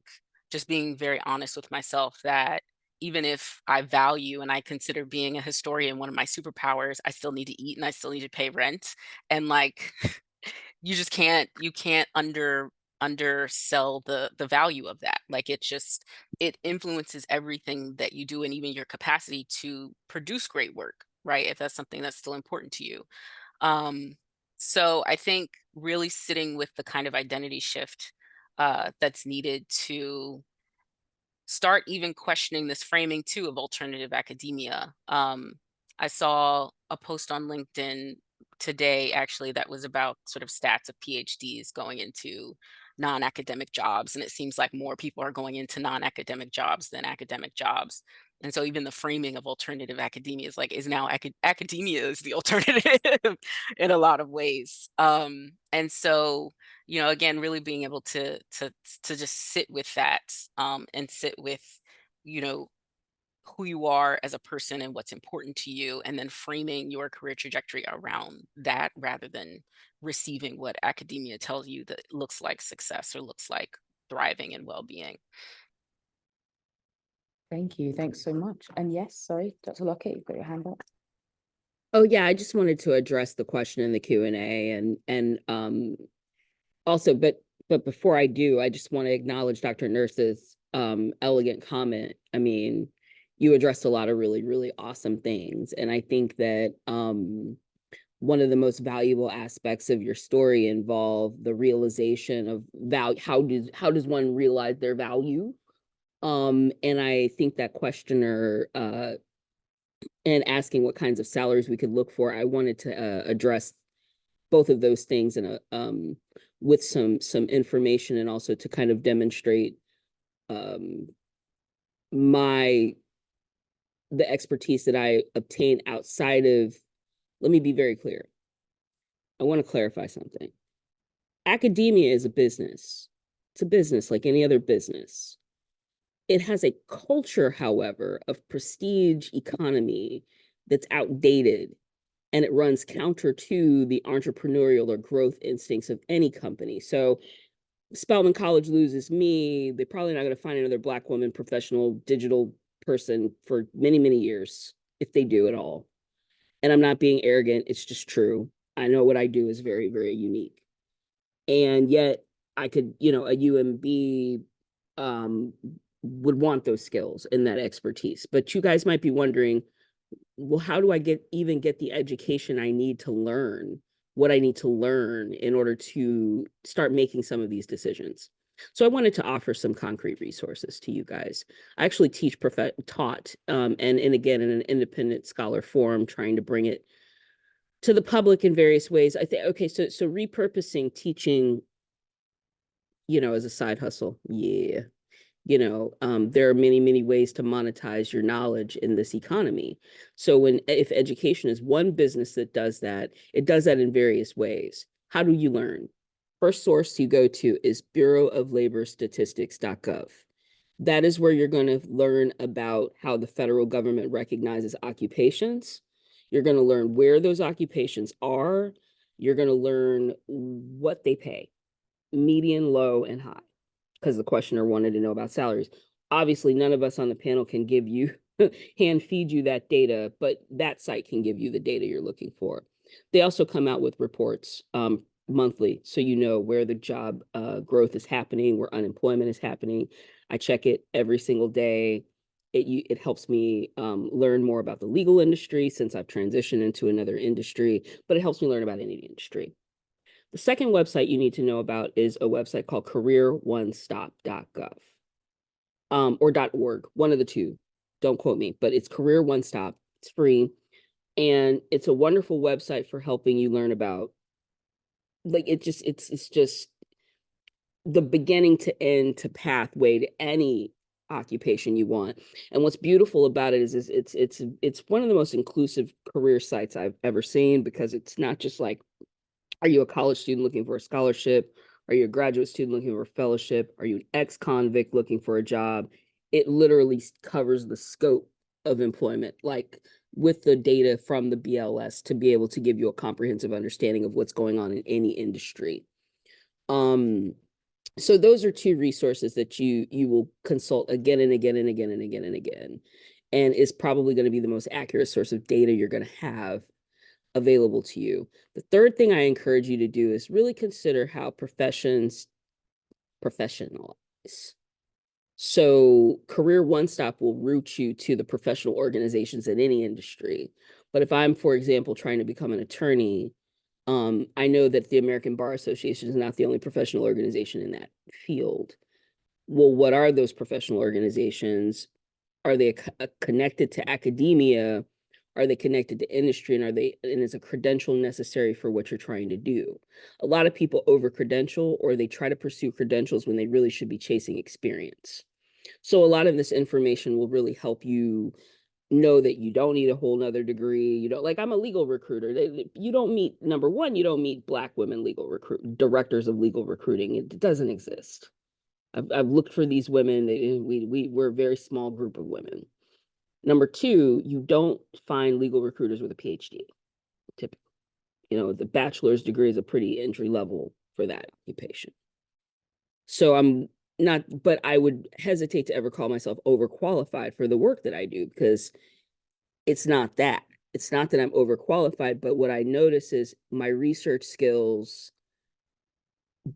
just being very honest with myself that even if I value and I consider being a historian one of my superpowers, I still need to eat and I still need to pay rent. And like you can't undersell the value of that. Like it influences everything that you do and even your capacity to produce great work, right? If that's something that's still important to you. So I think really sitting with the kind of identity shift that's needed to start even questioning this framing too of alternative academia. I saw a post on LinkedIn today actually that was about sort of stats of PhDs going into non-academic jobs. And it seems like more people are going into non-academic jobs than academic jobs. And so even the framing of alternative academia is now academia is the alternative in a lot of ways. And so, again, really being able to just sit with that, and sit with, who you are as a person and what's important to you, and then framing your career trajectory around that rather than receiving what academia tells you that looks like success or looks like thriving and well-being. Thank you. Thanks so much. And yes, sorry, Dr. Lockett, you've got your hand up. Oh yeah, I just wanted to address the question in the Q&A and also, but before I do, I just want to acknowledge Dr. Nurse's elegant comment. I mean, you addressed a lot of really, really awesome things. And I think that one of the most valuable aspects of your story involve the realization of value. How does one realize their value? And I think that questioner and asking what kinds of salaries we could look for, I wanted to address both of those things in a with some information, and also to kind of demonstrate my the expertise that I obtain outside of. Let me be very clear. I want to clarify something. Academia is a business. It's a business like any other business. It has a culture, however, of prestige economy that's outdated, and it runs counter to the entrepreneurial or growth instincts of any company. So Spelman College loses me, they're probably not going to find another Black woman professional digital person for many, many years, if they do at all. And I'm not being arrogant, it's just true. I know what I do is very, very unique. And yet I could, a UMB would want those skills and that expertise. But you guys might be wondering, well, how do I get the education I need to learn what I need to learn in order to start making some of these decisions? So I wanted to offer some concrete resources to you guys. I actually taught, and again, in an independent scholar forum, trying to bring it to the public in various ways. I think, okay, so repurposing teaching, as a side hustle. Yeah. There are many, many ways to monetize your knowledge in this economy. So if education is one business that does that, it does that in various ways. How do you learn? First source you go to is bureauoflaborstatistics.gov. That is where you're going to learn about how the federal government recognizes occupations. You're going to learn where those occupations are. You're going to learn what they pay, median, low, and high, because the questioner wanted to know about salaries. Obviously, none of us on the panel can give you, hand feed you that data, but that site can give you the data you're looking for. They also come out with reports monthly, so you know where the job growth is happening, where unemployment is happening. I check it every single day. It helps me learn more about the legal industry, since I've transitioned into another industry, but it helps me learn about any industry. The second website you need to know about is a website called careeronestop.gov or .org, one of the two. Don't quote me, but it's Career One Stop. It's free. And it's a wonderful website for helping you learn about, it's just the beginning to end to pathway to any occupation you want. And what's beautiful about it is it's one of the most inclusive career sites I've ever seen, because it's not just like, are you a college student looking for a scholarship? Are you a graduate student looking for a fellowship? Are you an ex-convict looking for a job? It literally covers the scope of employment, like with the data from the BLS, to be able to give you a comprehensive understanding of what's going on in any industry. So those are two resources that you will consult again and again and again and again and again, and is probably going to be the most accurate source of data you're going to have available to you. The third thing I encourage you to do is really consider how professions professionalize. So Career One Stop will route you to the professional organizations in any industry. But if I'm, for example, trying to become an attorney, I know that the American Bar Association is not the only professional organization in that field. Well, what are those professional organizations? Are they connected to academia? Are they connected to industry? And is a credential necessary for what you're trying to do? A lot of people over credential, or they try to pursue credentials when they really should be chasing experience. So a lot of this information will really help you know that you don't need a whole nother degree. You don't, like, I'm a legal recruiter. You don't meet, number one, you don't meet Black women directors of legal recruiting. It doesn't exist. I've looked for these women. We're a very small group of women. Number two, you don't find legal recruiters with a PhD, typically. The bachelor's degree is a pretty entry level for that occupation. So but I would hesitate to ever call myself overqualified for the work that I do, because it's not that. it's not that I'm overqualified, but what I notice is my research skills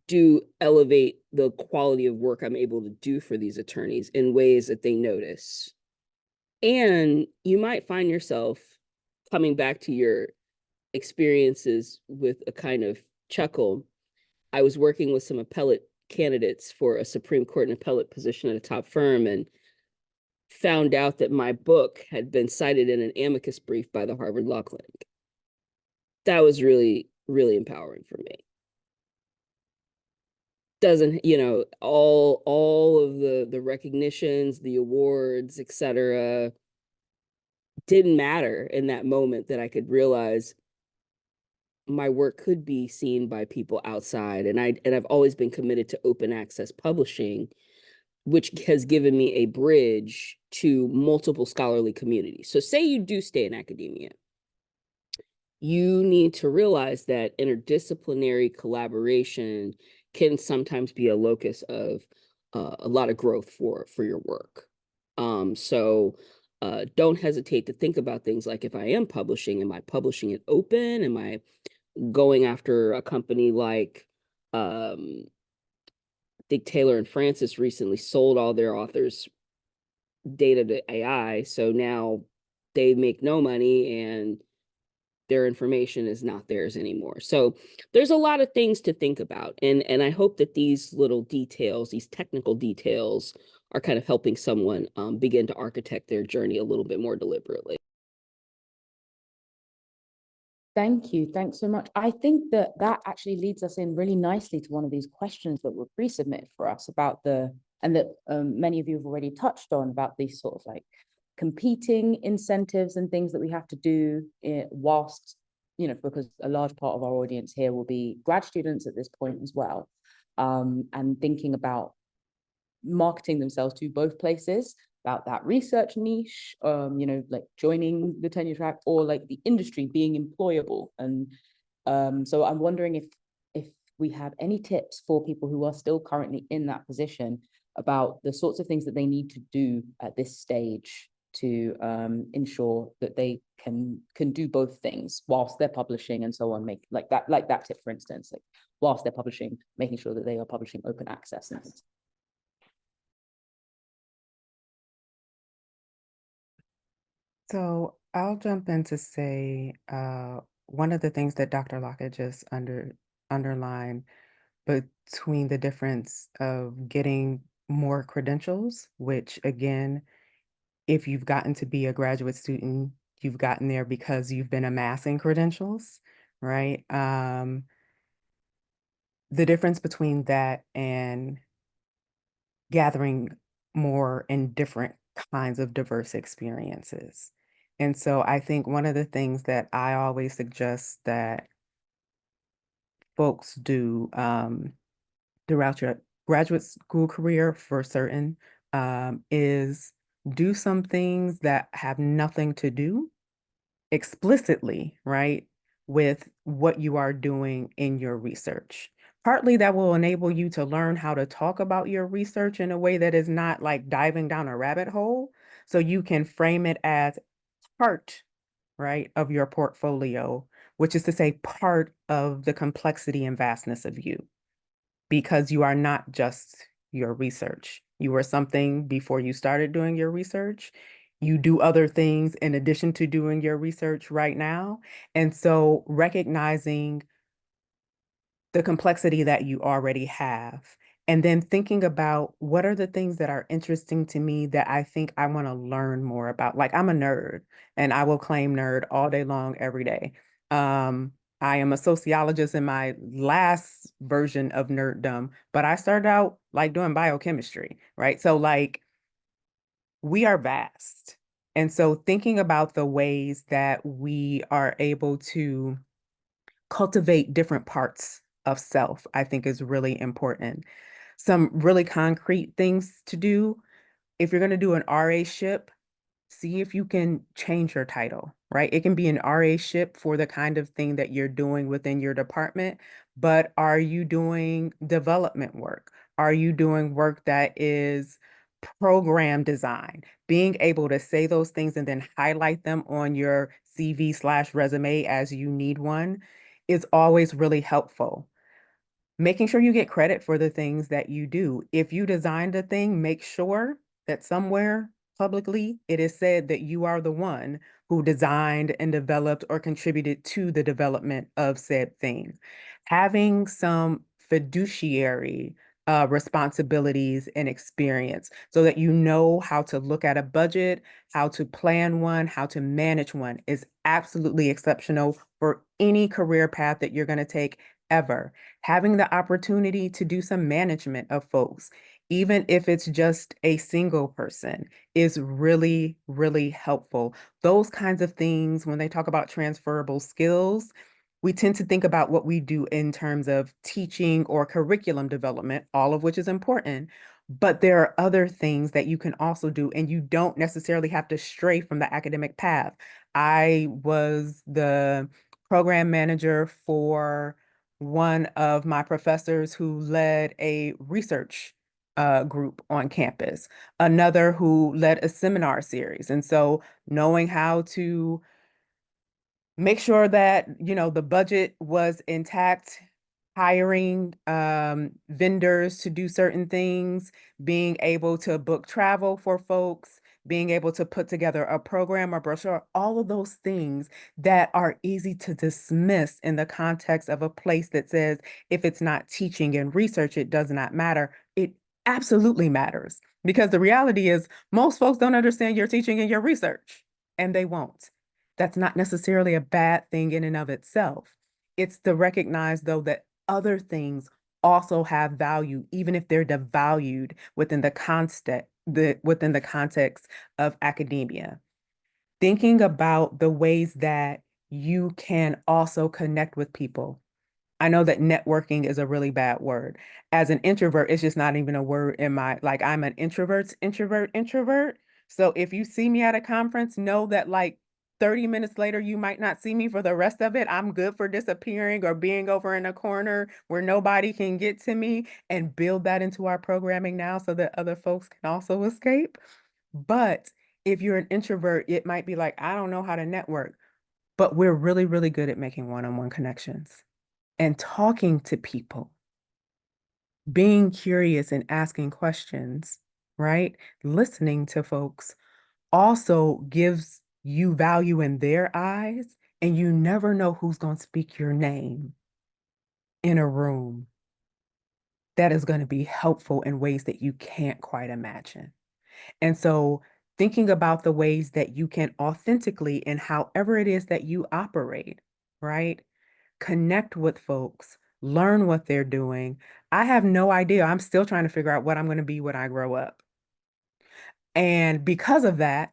do elevate the quality of work I'm able to do for these attorneys in ways that they notice. And you might find yourself coming back to your experiences with a kind of chuckle. I was working with some appellate candidates for a Supreme Court and appellate position at a top firm, and found out that my book had been cited in an amicus brief by the Harvard Law Clinic. That was really, really empowering for me. Doesn't, you know, all of the recognitions, the awards, etc., didn't matter in that moment, that I could realize my work could be seen by people outside. And I've always been committed to open access publishing, which has given me a bridge to multiple scholarly communities. So say you do stay in academia, you need to realize that interdisciplinary collaboration can sometimes be a locus of a lot of growth for your work. So don't hesitate to think about things like, if I am publishing, am I publishing it open? Am I going after a company like Dick Taylor and Francis recently sold all their authors' data to AI, so now they make no money and their information is not theirs anymore. So there's a lot of things to think about, and I hope that these little details, these technical details, are kind of helping someone begin to architect their journey a little bit more deliberately. Thank you. Thanks so much. I think that actually leads us in really nicely to one of these questions that were pre-submitted for us about and that many of you have already touched on, about these sort of like competing incentives and things that we have to do whilst, you know, because a large part of our audience here will be grad students at this point as well, and thinking about marketing themselves to both places, about that research niche, you know, like joining the tenure track, or like the industry being employable. And so I'm wondering if we have any tips for people who are still currently in that position about the sorts of things that they need to do at this stage to ensure that they can do both things whilst they're publishing and so on. Make like that tip, for instance, like whilst they're publishing, making sure that they are publishing open access and things. So I'll jump in to say one of the things that Dr. Lockett just underlined between the difference of getting more credentials, which again, if you've gotten to be a graduate student, you've gotten there because you've been amassing credentials, right? The difference between that and gathering more and different kinds of diverse experiences. And so I think one of the things that I always suggest that folks do throughout your graduate school career for certain is do some things that have nothing to do explicitly, right, with what you are doing in your research. Partly that will enable you to learn how to talk about your research in a way that is not like diving down a rabbit hole. So you can frame it as part, right, of your portfolio, which is to say part of the complexity and vastness of you, because you are not just your research. You were something before you started doing your research. You do other things in addition to doing your research right now. And so recognizing the complexity that you already have, and then thinking about what are the things that are interesting to me that I think I want to learn more about. Like, I'm a nerd, and I will claim nerd all day long, every day. I am a sociologist in my last version of nerddom, but I started out like doing biochemistry, right? So like, we are vast. And so thinking about the ways that we are able to cultivate different parts of self, I think is really important. Some really concrete things to do. If you're going to do an RA-ship, see if you can change your title, right? It can be an RA-ship for the kind of thing that you're doing within your department, but are you doing development work? Are you doing work that is program design, being able to say those things and then highlight them on your CV/resume as you need one is always really helpful. Making sure you get credit for the things that you do. If you designed a thing, make sure that somewhere publicly it is said that you are the one who designed and developed or contributed to the development of said thing. Having some fiduciary responsibilities and experience so that you know how to look at a budget, how to plan one, how to manage one is absolutely exceptional for any career path that you're going to take ever. Having the opportunity to do some management of folks, even if it's just a single person, is really, really helpful. Those kinds of things, when they talk about transferable skills, we tend to think about what we do in terms of teaching or curriculum development, all of which is important. But there are other things that you can also do, and you don't necessarily have to stray from the academic path. I was the program manager for one of my professors who led a research group on campus, another who led a seminar series. And so knowing how to make sure that, you know, the budget was intact, hiring vendors to do certain things, being able to book travel for folks, being able to put together a program or brochure, all of those things that are easy to dismiss in the context of a place that says, if it's not teaching and research, it does not matter. It absolutely matters, because the reality is most folks don't understand your teaching and your research, and they won't. That's not necessarily a bad thing in and of itself. It's to recognize, though, that other things also have value, even if they're devalued within the context of academia. Thinking about the ways that you can also connect with people. I know that networking is a really bad word. As an introvert, it's just not even a word in my, like, I'm an introvert's introvert. So if you see me at a conference, know that like 30 minutes later, you might not see me for the rest of it. I'm good for disappearing or being over in a corner where nobody can get to me, and build that into our programming now so that other folks can also escape. But if you're an introvert, it might be like, I don't know how to network, but we're really, really good at making one-on-one connections and talking to people, being curious and asking questions, right? Listening to folks also gives you value in their eyes, and you never know who's going to speak your name in a room that is going to be helpful in ways that you can't quite imagine. And so thinking about the ways that you can authentically, and however it is that you operate, right? Connect with folks, learn what they're doing. I have no idea. I'm still trying to figure out what I'm going to be when I grow up. And because of that,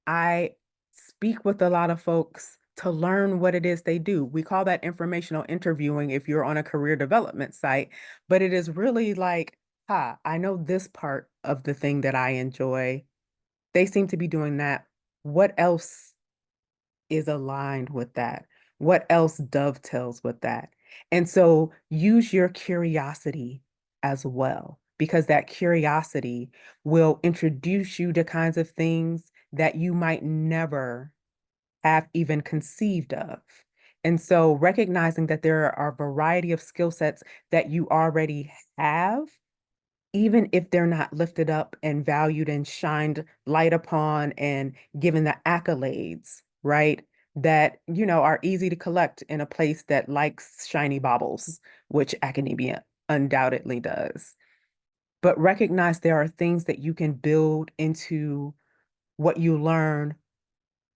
I speak with a lot of folks to learn what it is they do. We call that informational interviewing if you're on a career development site, but it is really like, I know this part of the thing that I enjoy. They seem to be doing that. What else is aligned with that? What else dovetails with that? And so use your curiosity as well, because that curiosity will introduce you to kinds of things that you might never have even conceived of. And so recognizing that there are a variety of skill sets that you already have, even if they're not lifted up and valued and shined light upon and given the accolades, right? That, you know, are easy to collect in a place that likes shiny baubles, which academia undoubtedly does. But recognize there are things that you can build into what you learn,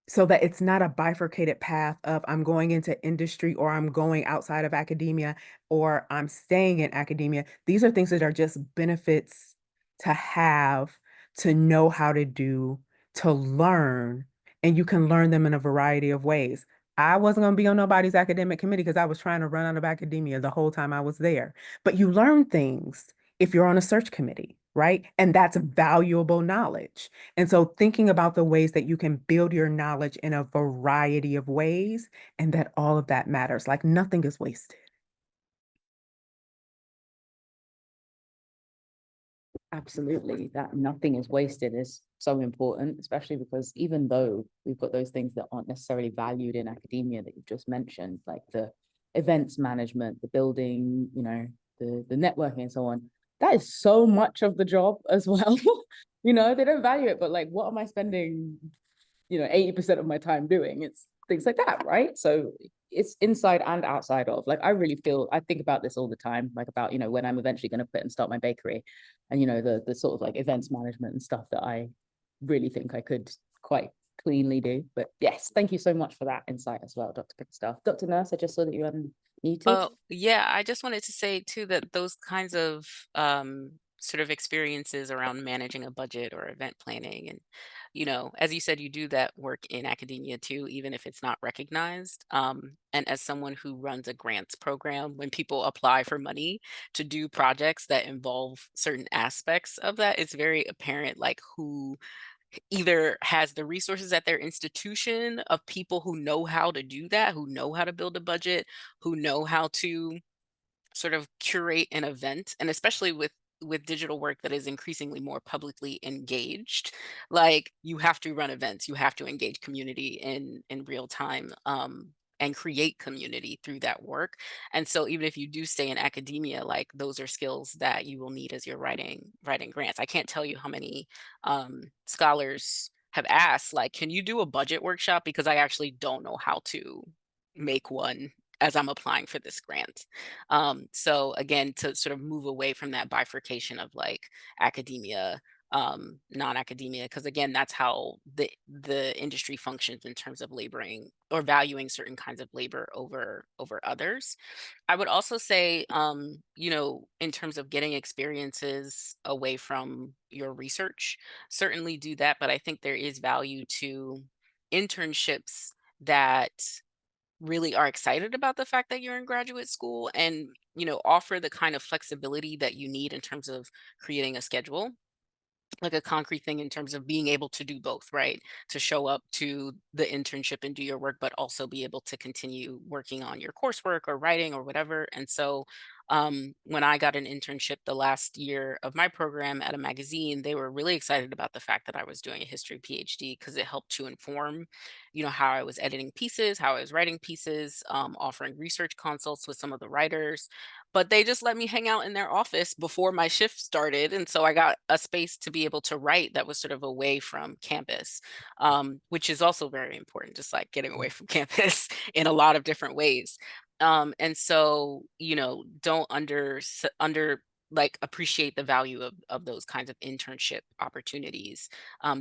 so that it's not a bifurcated path of I'm going into industry or I'm going outside of academia or I'm staying in academia. These are things that are just benefits to have, to know how to do, to learn, and you can learn them in a variety of ways. I wasn't going to be on nobody's academic committee because I was trying to run out of academia the whole time I was there. But you learn things if you're on a search committee, right? And that's valuable knowledge. And so thinking about the ways that you can build your knowledge in a variety of ways, and that all of that matters, like nothing is wasted. absolutely, that nothing is wasted is so important, especially because even though we've got those things that aren't necessarily valued in academia that you've just mentioned, like the events management, the building, you know, the networking and so on, that is so much of the job as well. You know, they don't value it, but like, what am I spending, you know, 80% of my time doing? It's things like that, right? So it's inside and outside of. Like, I really feel, I think about this all the time, like about, you know, when I'm eventually going to quit and start my bakery, and you know, the sort of like events management and stuff that I really think I could quite cleanly do. But yes, thank you so much for that insight as well, Dr. Pickerstaff. Dr. Nurse, I just saw that you unmuted. Oh, yeah, I just wanted to say too that those kinds of sort of experiences around managing a budget or event planning, and you know, as you said, you do that work in academia too, even if it's not recognized. And as someone who runs a grants program, when people apply for money to do projects that involve certain aspects of that, it's very apparent like who either has the resources at their institution of people who know how to do that, who know how to build a budget, who know how to sort of curate an event, and especially with digital work that is increasingly more publicly engaged, like you have to run events, you have to engage community in real time, and create community through that work. And so even if you do stay in academia, like those are skills that you will need as you're writing grants. I can't tell you how many scholars have asked, like, can you do a budget workshop, because I actually don't know how to make one as I'm applying for this grant. So again, to sort of move away from that bifurcation of like academia, non-academia, because again, that's how the industry functions in terms of laboring or valuing certain kinds of labor over others. I would also say, you know, in terms of getting experiences away from your research, certainly do that. But I think there is value to internships that really are excited about the fact that you're in graduate school, and you know, offer the kind of flexibility that you need in terms of creating a schedule, like a concrete thing in terms of being able to do both, right? To show up to the internship and do your work, but also be able to continue working on your coursework or writing or whatever. And so when I got an internship the last year of my program at a magazine, they were really excited about the fact that I was doing a history PhD, because it helped to inform, you know, how I was editing pieces, how I was writing pieces, offering research consults with some of the writers. But they just let me hang out in their office before my shift started. And so I got a space to be able to write that was sort of away from campus, which is also very important, just like getting away from campus in a lot of different ways. And so, you know, don't under like appreciate the value of those kinds of internship opportunities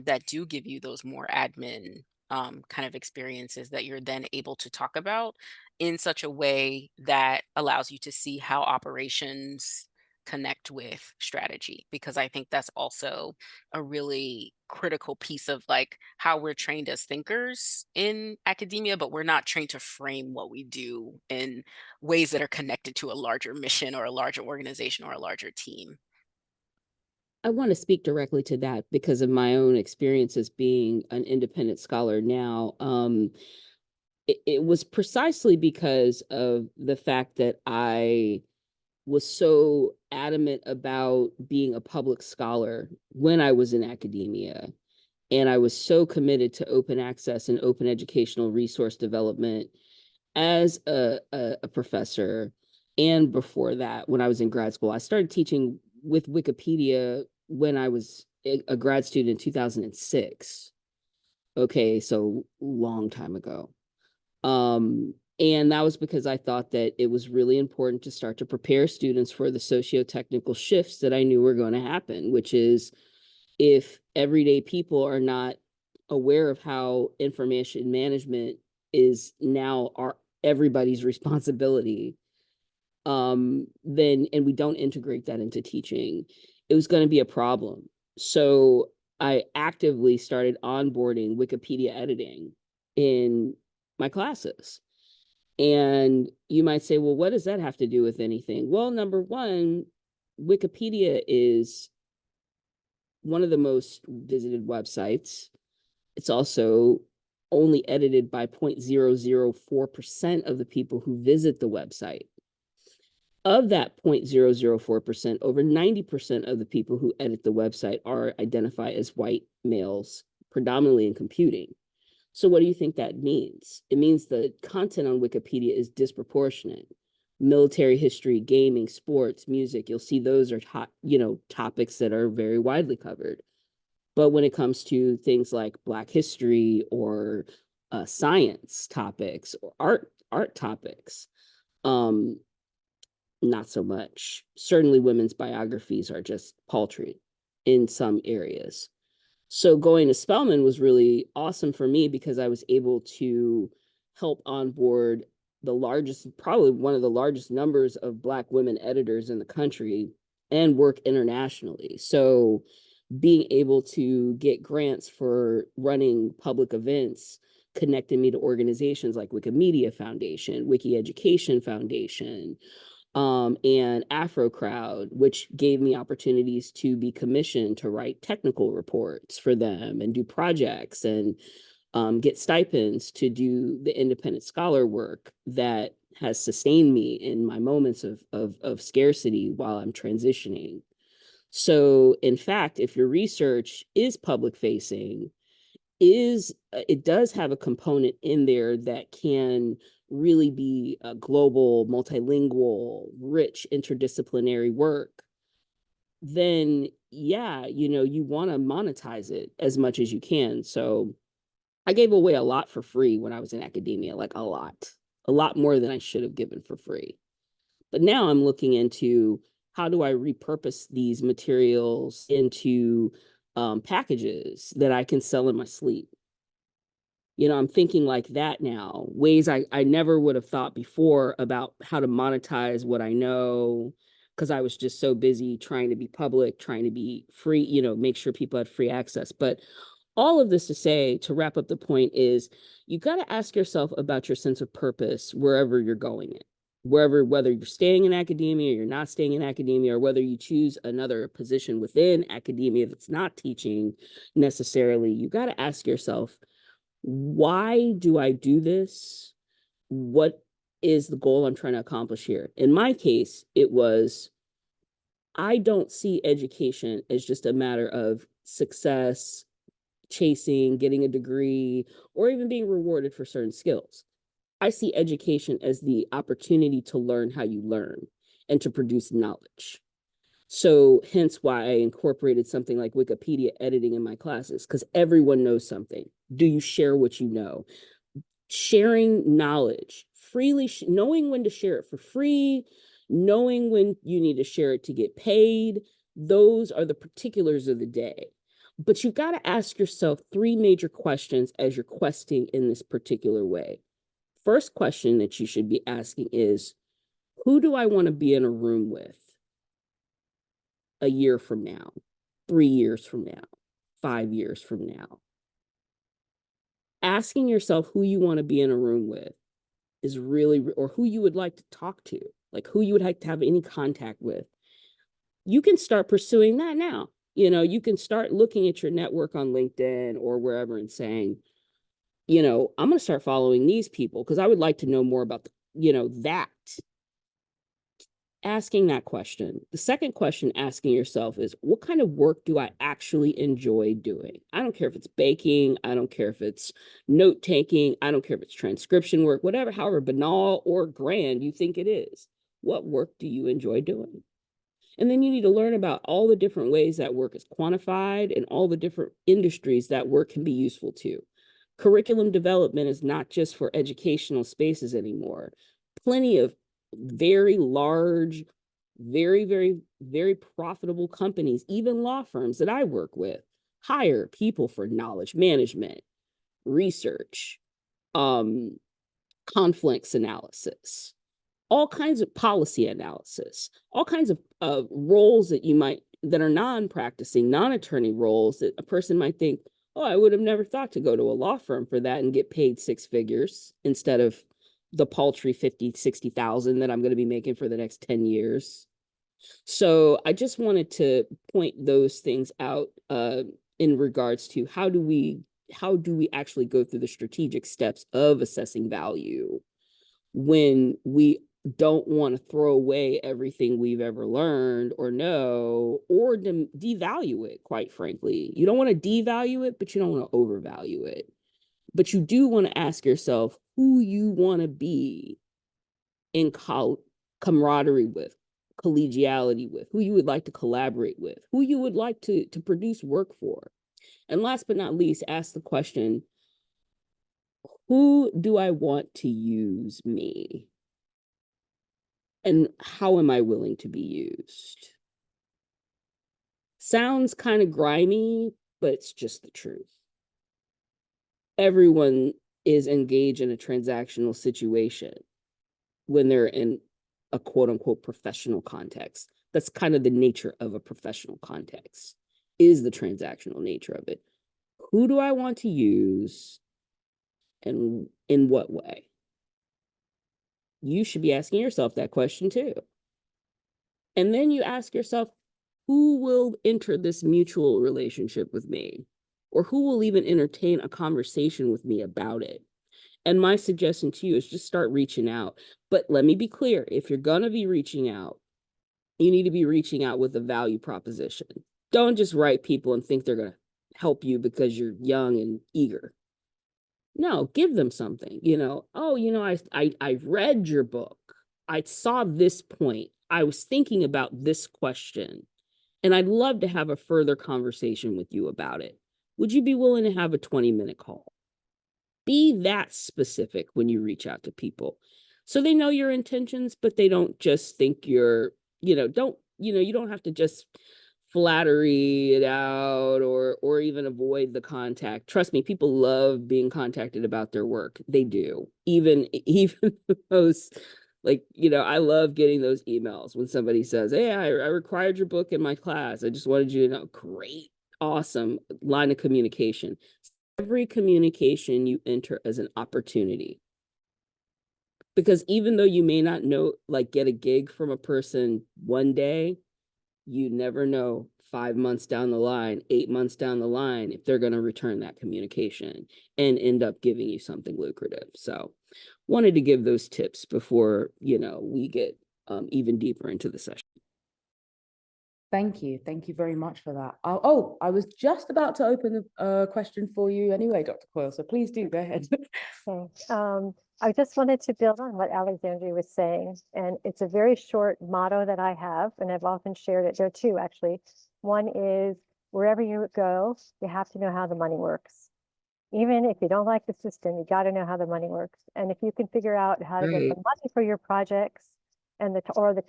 that do give you those more admin kind of experiences that you're then able to talk about in such a way that allows you to see how operations connect with strategy, because I think that's also a really critical piece of like how we're trained as thinkers in academia, but we're not trained to frame what we do in ways that are connected to a larger mission or a larger organization or a larger team. I want to speak directly to that because of my own experiences being an independent scholar now. It was precisely because of the fact that I was so adamant about being a public scholar when I was in academia. And I was so committed to open access and open educational resource development as a professor. And before that, when I was in grad school, I started teaching with Wikipedia when I was a grad student in 2006. Okay, so long time ago. And that was because I thought that it was really important to start to prepare students for the socio-technical shifts that I knew were going to happen, which is if everyday people are not aware of how information management is now everybody's responsibility, then, and we don't integrate that into teaching, it was going to be a problem. So I actively started onboarding Wikipedia editing in my classes. And you might say, well, what does that have to do with anything? Well, number one, Wikipedia is one of the most visited websites. It's also only edited by 0.004% of the people who visit the website. Of that 0.004%, over 90% of the people who edit the website are identified as white males, predominantly in computing. So what do you think that means? It means the content on Wikipedia is disproportionate. Military history, gaming, sports, music, you'll see those are hot, topics that are very widely covered. But when it comes to things like Black history or science topics or art topics, not so much. Certainly women's biographies are just paltry in some areas. So going to Spelman was really awesome for me because I was able to help onboard probably one of the largest numbers of Black women editors in the country and work internationally. So being able to get grants for running public events connected me to organizations like Wikimedia Foundation, Wiki Education Foundation, and Afro Crowd, which gave me opportunities to be commissioned to write technical reports for them and do projects and get stipends to do the independent scholar work that has sustained me in my moments of scarcity while I'm transitioning. So in fact, if your research is public facing, it does have a component in there that can really be a global, multilingual, rich, interdisciplinary work, then yeah, you want to monetize it as much as you can. So I gave away a lot for free when I was in academia, like a lot more than I should have given for free. But now I'm looking into how do I repurpose these materials into packages that I can sell in my sleep. I'm thinking like that now, ways I never would have thought before about how to monetize what I know, because I was just so busy trying to be public, trying to be free, make sure people had free access. But all of this to say, to wrap up the point, is you got to ask yourself about your sense of purpose wherever you're going in. Whether you're staying in academia or you're not staying in academia, or whether you choose another position within academia that's not teaching necessarily, you got to ask yourself, why do I do this? What is the goal I'm trying to accomplish here? In my case, it was, I don't see education as just a matter of success, chasing, getting a degree, or even being rewarded for certain skills. I see education as the opportunity to learn how you learn and to produce knowledge. So hence why I incorporated something like Wikipedia editing in my classes, because everyone knows something. Do you share what you know? Sharing knowledge freely, knowing when to share it for free, knowing when you need to share it to get paid. Those are the particulars of the day. But you've got to ask yourself 3 major questions as you're questing in this particular way. First question that you should be asking is, who do I want to be in a room with a year from now, 3 years from now, 5 years from now? Asking yourself who you want to be in a room with is really, or who you would like to talk to, like who you would like to have any contact with. You can start pursuing that now. You can start looking at your network on LinkedIn or wherever and saying, I'm going to start following these people because I would like to know more about, that. Asking that question. The second question asking yourself is, what kind of work do I actually enjoy doing? I don't care if it's baking. I don't care if it's note taking. I don't care if it's transcription work, whatever, however banal or grand you think it is. What work do you enjoy doing? And then you need to learn about all the different ways that work is quantified and all the different industries that work can be useful to. Curriculum development is not just for educational spaces anymore. Plenty of very large, very, very, very profitable companies, even law firms that I work with, hire people for knowledge management, research, conflicts analysis, all kinds of policy analysis, all kinds of roles that are non-practicing, non-attorney roles that a person might think, oh, I would have never thought to go to a law firm for that and get paid 6 figures instead of the paltry 50, 60,000 that I'm going to be making for the next 10 years. So I just wanted to point those things out in regards to how do we actually go through the strategic steps of assessing value when we don't want to throw away everything we've ever learned or know, or devalue it, quite frankly. You don't want to devalue it, but you don't want to overvalue it. But you do want to ask yourself who you want to be in camaraderie with, collegiality with, who you would like to collaborate with, who you would like to produce work for. And last but not least, ask the question, who do I want to use me? And how am I willing to be used? Sounds kind of grimy, but it's just the truth. Everyone is engaged in a transactional situation when they're in a quote unquote professional context. That's kind of the nature of a professional context, is the transactional nature of it. Who do I want to use and in what way? You should be asking yourself that question too. And then you ask yourself, who will enter this mutual relationship with me? Or who will even entertain a conversation with me about it? And my suggestion to you is just start reaching out. But let me be clear, if you're gonna be reaching out, you need to be reaching out with a value proposition. Don't just write people and think they're gonna help you because you're young and eager. No, give them something, I read your book. I saw this point. I was thinking about this question, and I'd love to have a further conversation with you about it. Would you be willing to have a 20-minute call? Be that specific when you reach out to people, so they know your intentions, but they don't just think you're, you don't have to just flattery it out or even avoid the contact. Trust me, people love being contacted about their work. They do. Even those, I love getting those emails when somebody says, hey, I required your book in my class. I just wanted you to know. Great, awesome line of communication. Every communication you enter as an opportunity. Because even though you may not know, get a gig from a person one day, you never know 5 months down the line, 8 months down the line, if they're going to return that communication and end up giving you something lucrative. So wanted to give those tips before, we get even deeper into the session. Thank you. Thank you very much for that. I was just about to open a question for you anyway, Dr. Coyle, so please do go ahead. Okay. I just wanted to build on what Alexandria was saying, and it's a very short motto that I have, and I've often shared it. There are two, actually. One is, wherever you go, you have to know how the money works. Even if you don't like the system, you got to know how the money works. And if you can figure out how to get the money for your projects and the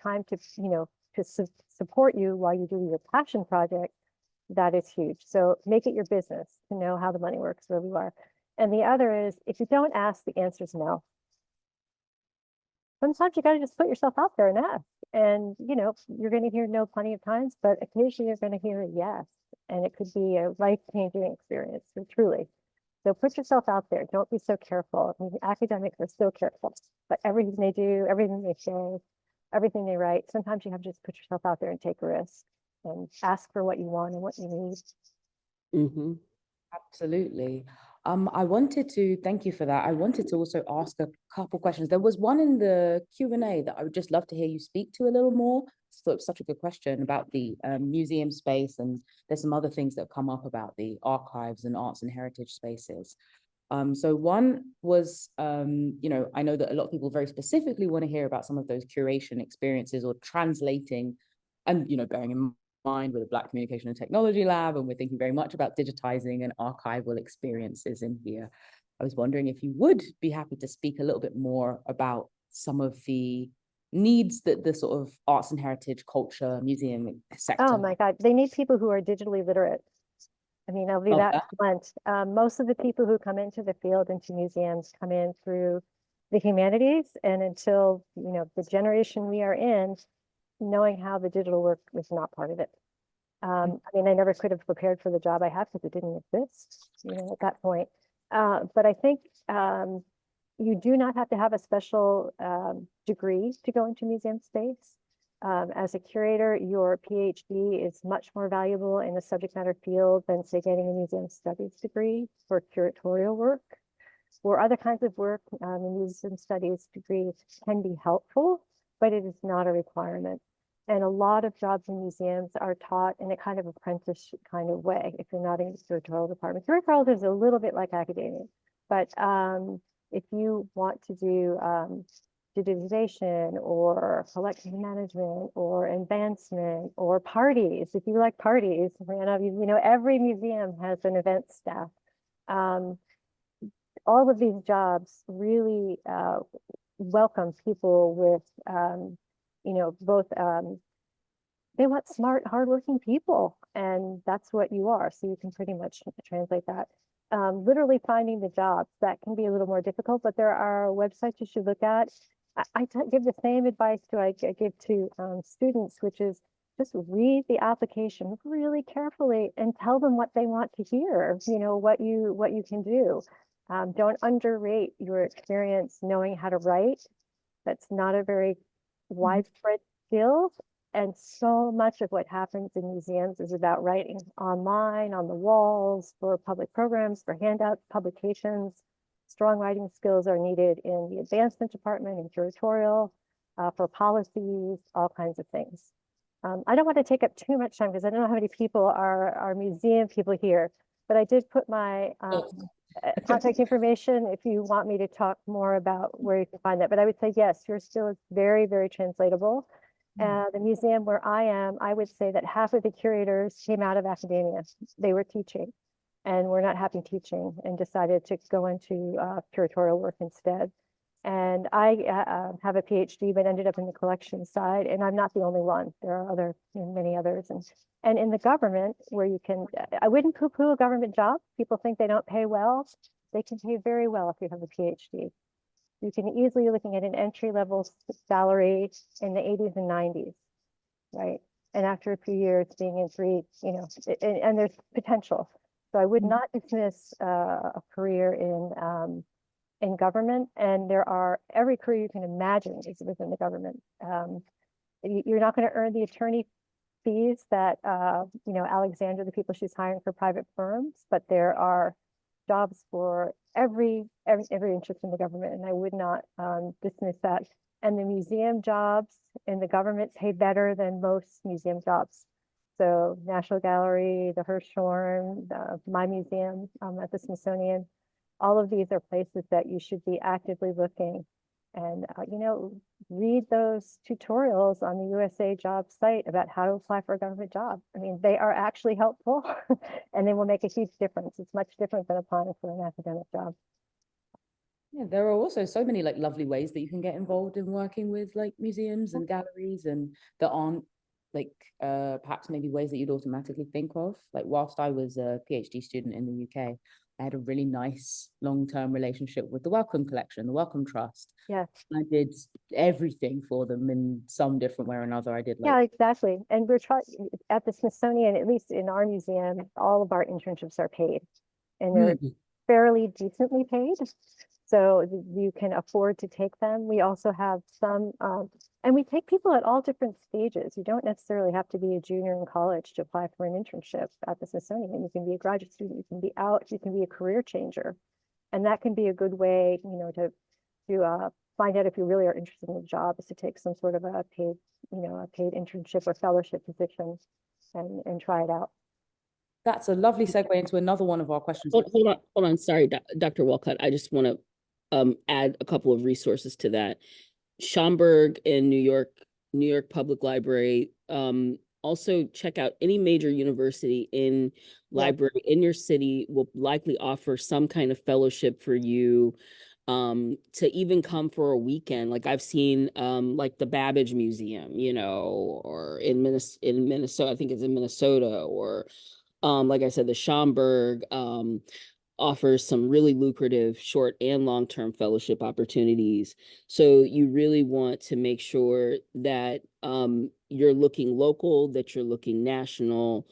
time to, to support you while you do your passion project, that is huge. So make it your business to know how the money works wherever you are. And the other is, if you don't ask, the answer is no. Sometimes you got to just put yourself out there and ask. And, you're going to hear no plenty of times, but occasionally you're going to hear a yes. And it could be a life-changing experience, truly. So put yourself out there. Don't be so careful. I mean, academics are so careful, but everything they do, everything they say, everything they write, sometimes you have to just put yourself out there and take a risk and ask for what you want and what you need. Mm-hmm. Absolutely. I wanted to thank you for that. I wanted to also ask a couple questions. There was one in the Q&A that I would just love to hear you speak to a little more. So it was such a good question about the museum space, and there's some other things that have come up about the archives and arts and heritage spaces. So one was, I know that a lot of people very specifically want to hear about some of those curation experiences or translating, and, bearing in mind with the Black Communication and Technology Lab, and we're thinking very much about digitizing and archival experiences in here. I was wondering if you would be happy to speak a little bit more about some of the needs that the sort of arts and heritage culture museum sector. Oh my God, they need people who are digitally literate. I mean, I'll be that blunt. Most of the people who come into the field, into museums, come in through the humanities, and until, the generation we are in, knowing how the digital work was not part of it. I mean, I never could have prepared for the job I have because it didn't exist, at that point. But I think you do not have to have a special degree to go into museum space. As a curator, your PhD is much more valuable in the subject matter field than, say, getting a museum studies degree for curatorial work. or other kinds of work, a museum studies degree can be helpful, but it is not a requirement. And a lot of jobs in museums are taught in a kind of apprentice kind of way if you're not in the curatorial department. Curatorial is a little bit like academia, but if you want to do digitization or collection management or advancement or parties, if you like parties, every museum has an event staff. All of these jobs really welcome people with both they want smart, hardworking people, and that's what you are. So you can pretty much translate that. Literally finding the jobs, that can be a little more difficult, but there are websites you should look at. I give the same advice I give to students, which is just read the application really carefully and tell them what they want to hear, what you can do. Don't underrate your experience knowing how to write. That's not a very widespread skill. And so much of what happens in museums is about writing online, on the walls, for public programs, for handouts, publications. Strong writing skills are needed in the advancement department and curatorial, for policies, all kinds of things. I don't want to take up too much time because I don't know how many people are museum people here, but I did put my contact information if you want me to talk more about where you can find that. But I would say, yes, your skill is very, very translatable. The museum where I am, I would say that half of the curators came out of academia. They were teaching and were not happy teaching and decided to go into curatorial work instead. And I have a PhD, but ended up in the collection side, and I'm not the only one. There are many others. And in the government, where you can, I wouldn't poo-poo a government job. People think they don't pay well. They can pay very well if you have a PhD. You can easily looking at an entry-level salary in the 80s and 90s, right? And after a few years being in and there's potential. So I would not dismiss a career in government, and every career you can imagine is within the government. You're not going to earn the attorney fees that Alexandra, the people she's hiring for private firms, but there are jobs for every interest in the government, and I would not dismiss that. And the museum jobs in the government pay better than most museum jobs. So National Gallery, the Hirshhorn, my museum at the Smithsonian, all of these are places that you should be actively looking. And read those tutorials on the USA job site about how to apply for a government job. I mean, they are actually helpful and they will make a huge difference. It's much different than applying for an academic job. Yeah, there are also so many lovely ways that you can get involved in working with museums and galleries, and that aren't perhaps maybe ways that you'd automatically think of. Whilst I was a PhD student in the UK, I had a really nice long-term relationship with the Wellcome Collection, the Wellcome Trust. Yes. I did everything for them in some different way or another. I did yeah, exactly. And we're trying at the Smithsonian, at least in our museum, all of our internships are paid, and they're fairly decently paid. So you can afford to take them. We also have some, and we take people at all different stages. You don't necessarily have to be a junior in college to apply for an internship at the Smithsonian. You can be a graduate student, you can be out, you can be a career changer. And that can be a good way, to find out if you really are interested in the job, is to take some sort of a paid internship or fellowship position and try it out. That's a lovely segue into another one of our questions. Hold on. Sorry, Dr. Walcott. I just want to add a couple of resources to that. Schomburg in New York Public Library. Also check out any major university in library in your city will likely offer some kind of fellowship for you to even come for a weekend. I've seen the Babbage Museum, or in Minnesota, I think it's in Minnesota, or like I said, the Schomburg offers some really lucrative short and long-term fellowship opportunities. So you really want to make sure that you're looking local, that you're looking national.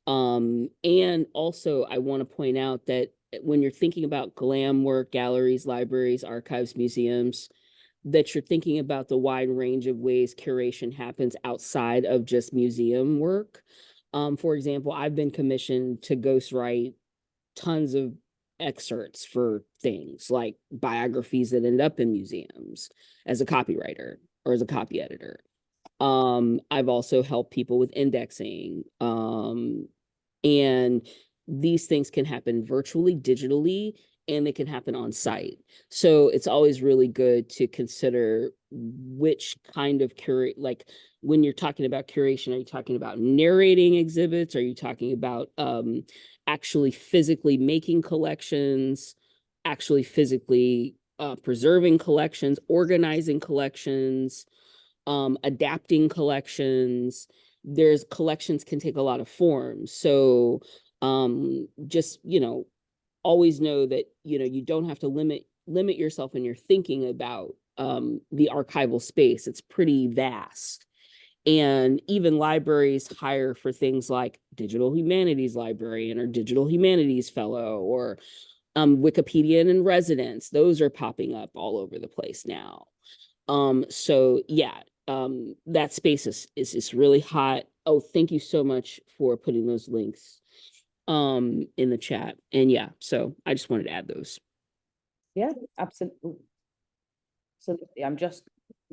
And also I want to point out that when you're thinking about GLAM work, galleries, libraries, archives, museums, that you're thinking about the wide range of ways curation happens outside of just museum work. For example, I've been commissioned to ghostwrite tons of excerpts for things like biographies that end up in museums as a copywriter or as a copy editor. I've also helped people with indexing. And these things can happen virtually, digitally, and they can happen on site. So it's always really good to consider which kind of curate, like when you're talking about curation, are you talking about narrating exhibits? Are you talking about actually physically making collections, actually physically preserving collections, organizing collections, adapting collections? There's collections can take a lot of forms. So just, always know that, you don't have to limit yourself when you're thinking about the archival space. It's pretty vast. And even libraries hire for things like digital humanities librarian or digital humanities fellow or Wikipedian in residence. Those are popping up all over the place now. So yeah, that space is really hot. Oh, thank you so much for putting those links in the chat. And yeah, so I just wanted to add those. Yeah, absolutely. I'm just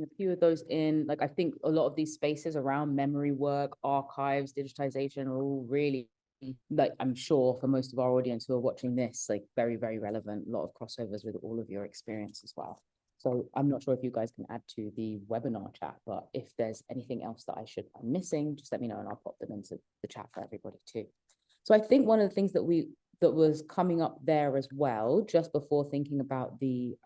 a few of those in, like, I think a lot of these spaces around memory work, archives, digitization are all really, like, I'm sure for most of our audience who are watching this, like, very, very relevant, a lot of crossovers with all of your experience as well. So I'm not sure if you guys can add to the webinar chat, but if there's anything else that I'm missing, just let me know and I'll pop them into the chat for everybody too. So I think one of the things that was coming up there as well, just before thinking about the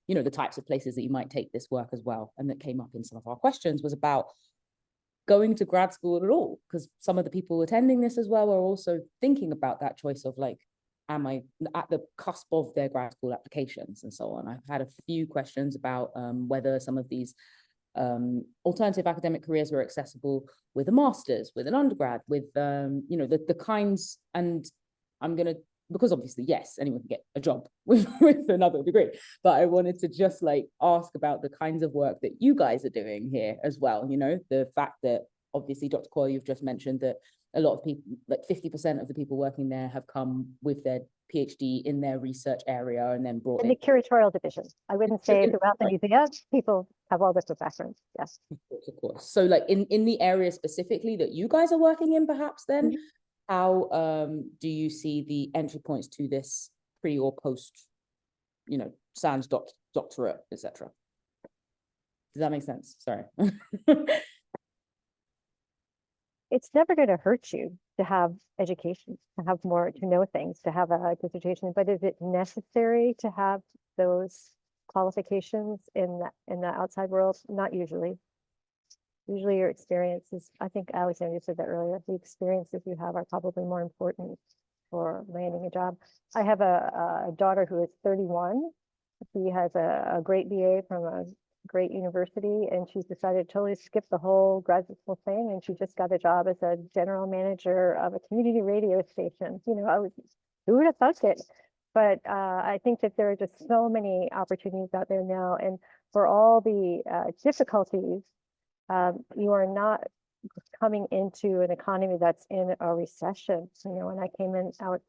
the types of places that you might take this work as well, and that came up in some of our questions, was about going to grad school at all, because some of the people attending this as well are also thinking about that choice of, like, am I at the cusp of their grad school applications and so on. I've had a few questions about whether some of these alternative academic careers were accessible with a master's, with an undergrad, with the kinds, and I'm gonna, because obviously, yes, anyone can get a job with another degree, but I wanted to just like ask about the kinds of work that you guys are doing here as well. The fact that obviously, Dr. Coyle, you've just mentioned that a lot of people, like 50% of the people working there, have come with their PhD in their research area and then brought in the curatorial division. I wouldn't say throughout the museum, people have all different backgrounds. Yes. Of course. So like in the area specifically that you guys are working in, perhaps then, how do you see the entry points to this pre or post, sans doctorate, etc.? Does that make sense? Sorry. It's never going to hurt you to have education, to have more, to know things, to have a dissertation, but is it necessary to have those qualifications in the outside world? Not usually. Usually your experiences, I think Alexandria said that earlier, the experiences you have are probably more important for landing a job. I have a daughter who is 31. She has a great BA from a great university, and she's decided to totally skip the whole graduate school thing, and she just got a job as a general manager of a community radio station. Who would have thought it? But I think that there are just so many opportunities out there now, and for all the difficulties, you are not coming into an economy that's in a recession. When I came in out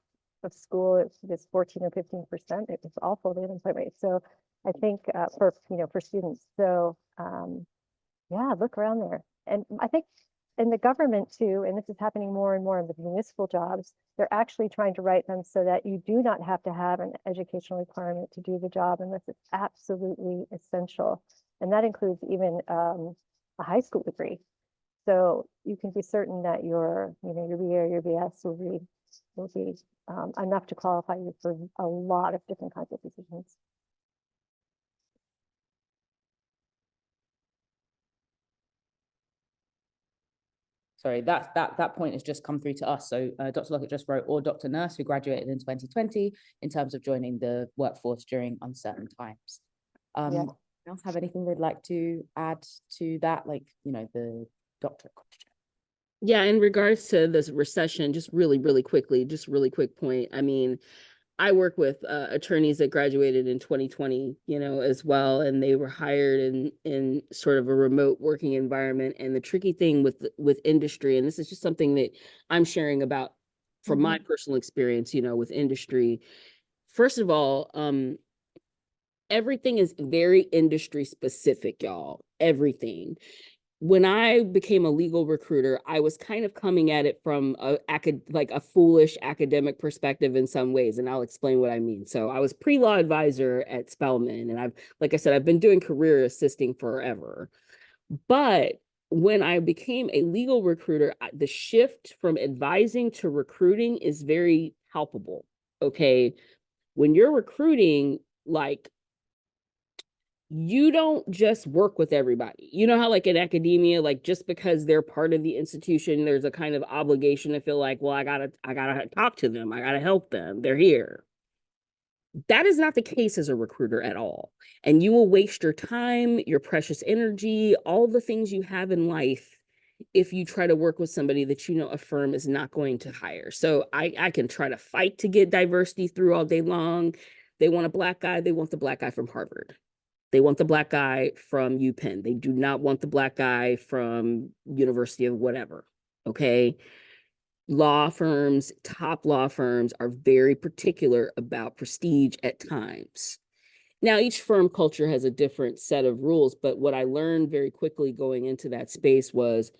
of school, it was 14 or 15%. It was awful, the unemployment rate. So I think for students. So yeah, look around there. And I think in the government too, and this is happening more and more in the municipal jobs, they're actually trying to write them so that you do not have to have an educational requirement to do the job unless it's absolutely essential. And that includes even a high school degree. So you can be certain that your BA or your BS will be enough to qualify you for a lot of different kinds of positions. Sorry, that point has just come through to us. So Dr. Lockett just wrote, or Dr. Nurse, who graduated in 2020, in terms of joining the workforce during uncertain times. Yeah. Else have anything they'd like to add to that, like, the doctorate question? Yeah, in regards to this recession, just really quick point. I mean, I work with attorneys that graduated in 2020, as well, and they were hired in sort of a remote working environment. And the tricky thing with industry, and this is just something that I'm sharing about from my personal experience, with industry. First of all, everything is very industry specific, y'all. Everything. When I became a legal recruiter, I was kind of coming at it from a foolish academic perspective in some ways, and I'll explain what I mean. So I was pre-law advisor at Spelman, and like I said, I've been doing career assisting forever. But when I became a legal recruiter, the shift from advising to recruiting is very palpable. Okay, when you're recruiting, like, you don't just work with everybody. You know how like in academia, like just because they're part of the institution, there's a kind of obligation to feel like, well, I gotta talk to them. I gotta help them. They're here. That is not the case as a recruiter at all. And you will waste your time, your precious energy, all the things you have in life if you try to work with somebody that a firm is not going to hire. So I can try to fight to get diversity through all day long. They want a Black guy. They want the Black guy from Harvard. They want the Black guy from UPenn. They do not want the Black guy from University of whatever. Okay. Law firms, top law firms are very particular about prestige at times. Now, each firm culture has a different set of rules, but what I learned very quickly going into that space was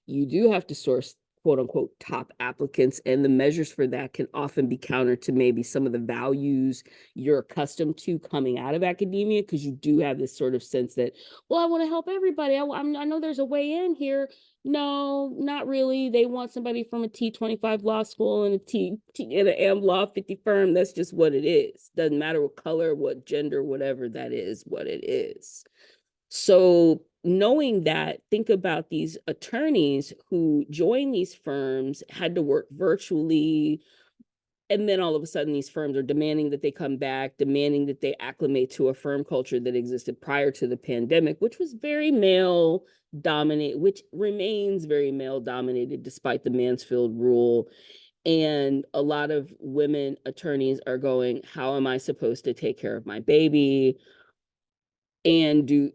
you do have to source quote unquote top applicants, and the measures for that can often be counter to maybe some of the values you're accustomed to coming out of academia, because you do have this sort of sense that, well, I want to help everybody. I know there's a way in here. No, not really. They want somebody from a T25 law school and an AM Law 50 firm. That's just what it is. Doesn't matter what color, what gender, whatever, that is what it is. So knowing that, think about these attorneys who joined these firms, had to work virtually, and then all of a sudden these firms are demanding that they come back, demanding that they acclimate to a firm culture that existed prior to the pandemic, which was very male dominated, which remains very male dominated despite the Mansfield rule. And a lot of women attorneys are going, how am I supposed to take care of my baby and do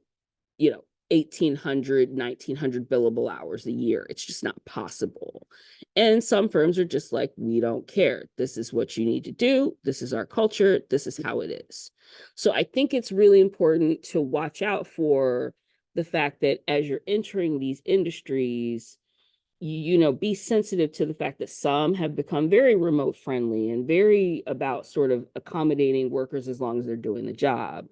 1,800, 1,900 billable hours a year? It's just not possible. And some firms are just like, we don't care. This is what you need to do. This is our culture. This is how it is. So I think it's really important to watch out for the fact that as you're entering these industries, be sensitive to the fact that some have become very remote friendly and very about sort of accommodating workers as long as they're doing the job.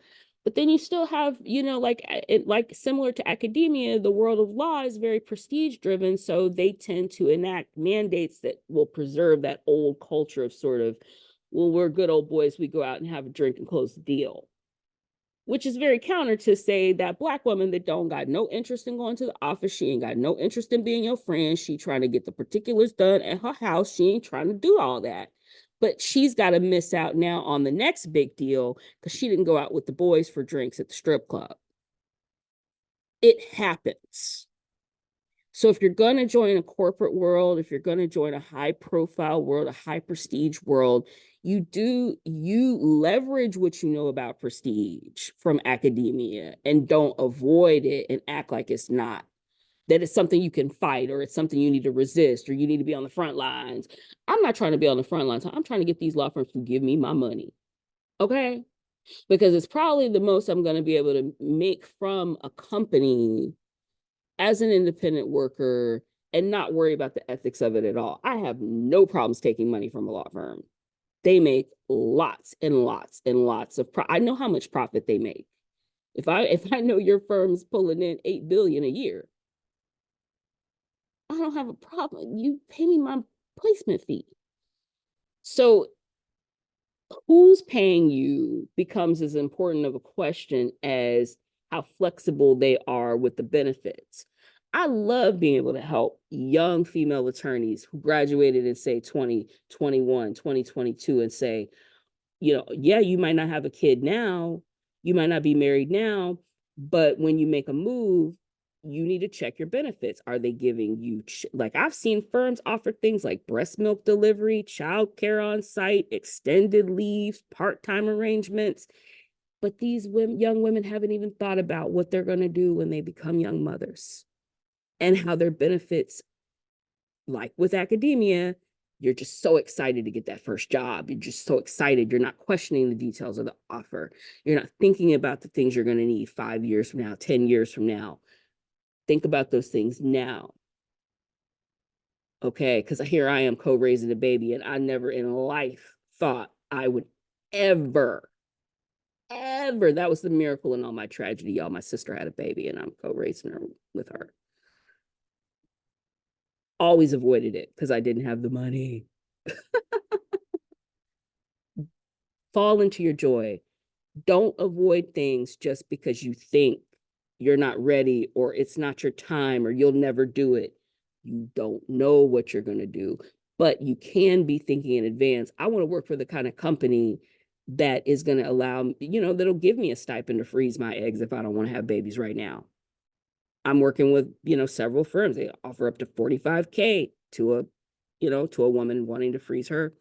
But then you still have, like similar to academia, the world of law is very prestige driven. So they tend to enact mandates that will preserve that old culture of sort of, well, we're good old boys. We go out and have a drink and close the deal, which is very counter to say that Black woman that don't got no interest in going to the office. She ain't got no interest in being your friend. She trying to get the particulars done at her house. She ain't trying to do all that. But she's got to miss out now on the next big deal because she didn't go out with the boys for drinks at the strip club. It happens. So if you're going to join a corporate world, if you're going to join a high profile world, a high prestige world, you leverage what you know about prestige from academia and don't avoid it and act like it's not. That it's something you can fight, or it's something you need to resist, or you need to be on the front lines. I'm not trying to be on the front lines. I'm trying to get these law firms to give me my money. Okay? Because it's probably the most I'm going to be able to make from a company as an independent worker and not worry about the ethics of it at all. I have no problems taking money from a law firm. They make lots and lots and lots of I know how much profit they make. If I know your firm's pulling in $8 billion a year, I don't have a problem. You pay me my placement fee. So who's paying you becomes as important of a question as how flexible they are with the benefits. I love being able to help young female attorneys who graduated in, say, 2021, 2022, and say, yeah, you might not have a kid now, you might not be married now, but when you make a move, you need to check your benefits. Are they giving you, like I've seen firms offer things like breast milk delivery, childcare on site, extended leaves, part-time arrangements. But these young women haven't even thought about what they're going to do when they become young mothers and how their benefits, like with academia, You're just so excited to get that first job. You're just so excited. You're not questioning the details of the offer. You're not thinking about the things you're going to need 5 years from now, 10 years from now. Think about those things now. Okay, because here I am co-raising a baby, and I never in life thought I would ever, that was the miracle in all my tragedy, y'all. My sister had a baby, and I'm co-raising her with her. Always avoided it because I didn't have the money. Fall into your joy. Don't avoid things just because you think you're not ready or it's not your time or you'll never do it. You don't know what you're going to do, but you can be thinking in advance. I want to work for the kind of company that is going to allow, that'll give me a stipend to freeze my eggs if I don't want to have babies right now. I'm working with, several firms. They offer up to $45K to a woman wanting to freeze her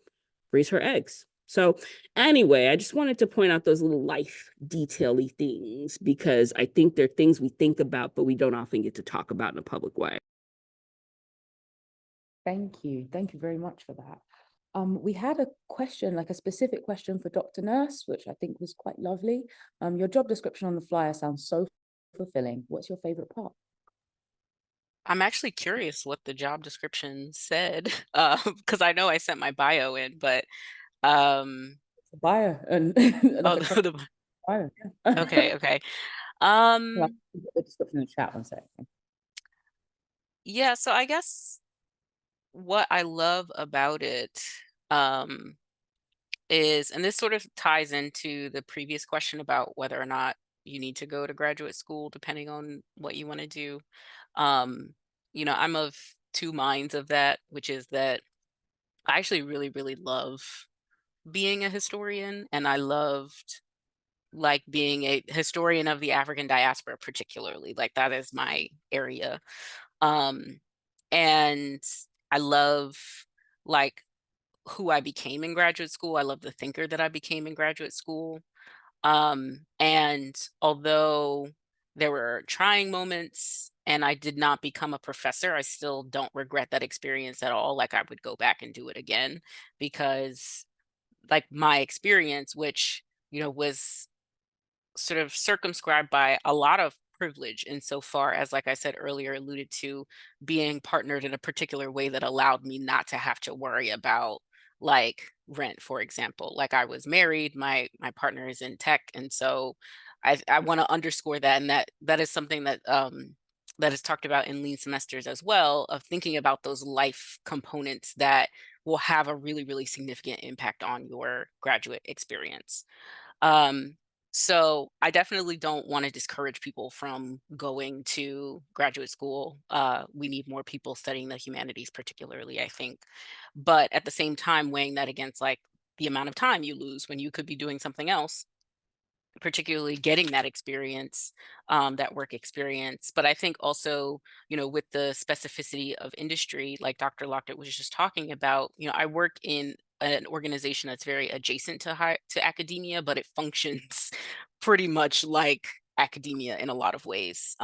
eggs. So anyway, I just wanted to point out those little life detail-y things because I think they're things we think about, but we don't often get to talk about in a public way. Thank you. Thank you very much for that. We had a question, like a specific question for Dr. Nurse, which I think was quite lovely. Your job description on the flyer sounds so fulfilling. What's your favorite part? I'm actually curious what the job description said, because I know I sent my bio in, but Bio and oh, like a bio. Yeah. okay. The description in the chat, one second. Yeah, so I guess what I love about it is, and this sort of ties into the previous question about whether or not you need to go to graduate school, depending on what you want to do. I'm of two minds of that, which is that I actually really, really love being a historian, and I loved like being a historian of the African diaspora, particularly. Like that is my area. Um, and I love like who I became in graduate school. I love the thinker that I became in graduate school. And although there were trying moments and I did not become a professor, I still don't regret that experience at all. Like I would go back and do it again because like my experience, which, was sort of circumscribed by a lot of privilege insofar as, like I said earlier, alluded to being partnered in a particular way that allowed me not to have to worry about like rent, for example. Like I was married, my partner is in tech, and so I want to underscore that, and that is something that is talked about in lean semesters as well, of thinking about those life components that will have a really, really significant impact on your graduate experience. Um, so I definitely don't want to discourage people from going to graduate school. We need more people studying the humanities, particularly, I think. But at the same time, weighing that against like the amount of time you lose when you could be doing something else, particularly getting that experience, that work experience. But I think also, with the specificity of industry, like Dr. Lockett was just talking about, I work in an organization that's very adjacent to academia, but it functions pretty much like academia in a lot of ways.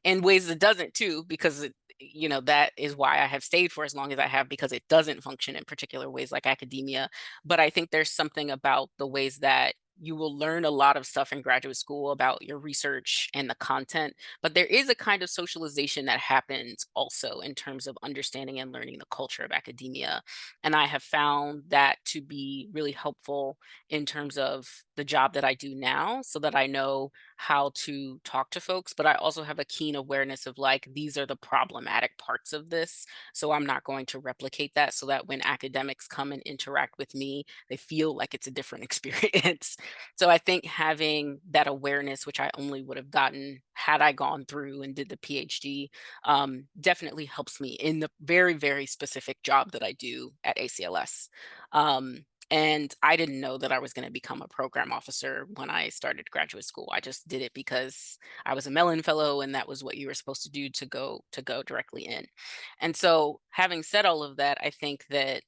In ways it doesn't too, because that is why I have stayed for as long as I have, because it doesn't function in particular ways like academia. But I think there's something about the ways that you will learn a lot of stuff in graduate school about your research and the content, but there is a kind of socialization that happens also in terms of understanding and learning the culture of academia. And I have found that to be really helpful in terms of the job that I do now, so that I know how to talk to folks, but I also have a keen awareness of like, these are the problematic parts of this. So I'm not going to replicate that, so that when academics come and interact with me, they feel like it's a different experience. So I think having that awareness, which I only would have gotten had I gone through and did the PhD, definitely helps me in the very, very specific job that I do at ACLS. And I didn't know that I was going to become a program officer when I started graduate school. I just did it because I was a Mellon Fellow, and that was what you were supposed to do to go directly in. And so, having said all of that, I think that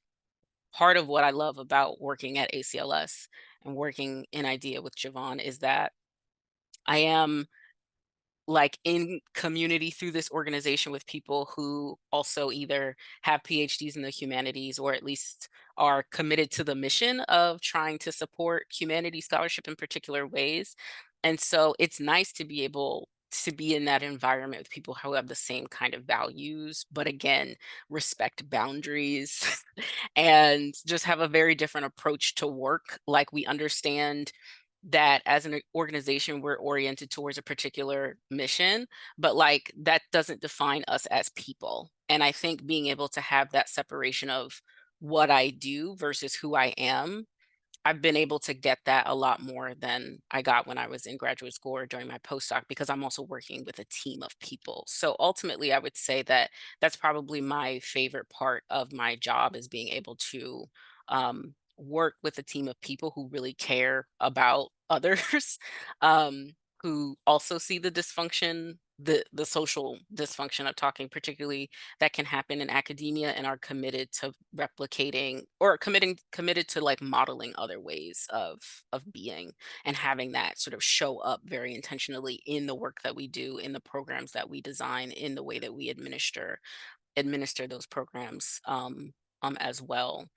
part of what I love about working at ACLS and working in IDEA with Javon is that I am like in community through this organization with people who also either have PhDs in the humanities or at least are committed to the mission of trying to support humanities scholarship in particular ways. And so it's nice to be able to be in that environment with people who have the same kind of values, but again, respect boundaries and just have a very different approach to work. Like, we understand that as an organization, we're oriented towards a particular mission, but like that doesn't define us as people. And I think being able to have that separation of what I do versus who I am, I've been able to get that a lot more than I got when I was in graduate school or during my postdoc, because I'm also working with a team of people. So ultimately, I would say that that's probably my favorite part of my job, is being able to work with a team of people who really care about others, who also see the dysfunction, the social dysfunction of talking, particularly that can happen in academia, and are committed to replicating or committed to like modeling other ways of being, and having that sort of show up very intentionally in the work that we do, in the programs that we design, in the way that we administer those programs as well.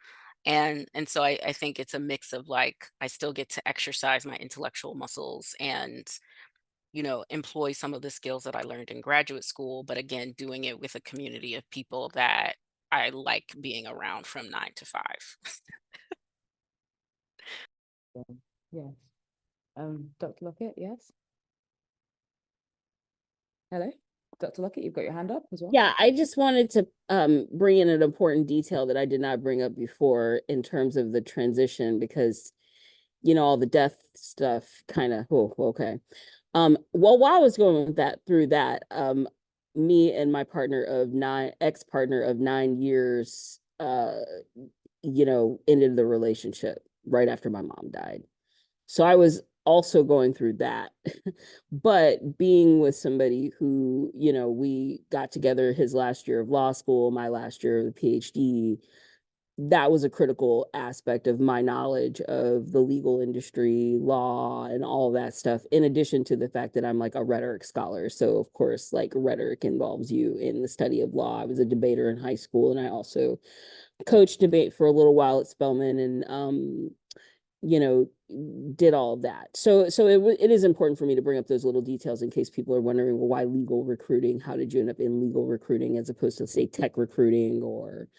And so I think it's a mix of like, I still get to exercise my intellectual muscles and, you know, employ some of the skills that I learned in graduate school, but again, doing it with a community of people that I like being around from 9 to 5. Yes. Dr. Lockett, yes. Hello, Dr. Lockett, you've got your hand up as well. Yeah, I just wanted to bring in an important detail that I did not bring up before in terms of the transition, because, you know, all the death stuff kind of, oh, okay. Well, while I was going with that, through that, me and my ex-partner of 9 years, you know, ended the relationship right after my mom died. So I was also going through that, but being with somebody who, you know, we got together his last year of law school, my last year of the PhD, that was a critical aspect of my knowledge of the legal industry, law, and all of that stuff, in addition to the fact that I'm like a rhetoric scholar. So of course, like, rhetoric involves you in the study of law. I was a debater in high school, and I also coached debate for a little while at Spelman, and you know, did all of that. So it is important for me to bring up those little details in case people are wondering, well, why legal recruiting? How did you end up in legal recruiting as opposed to, say, tech recruiting or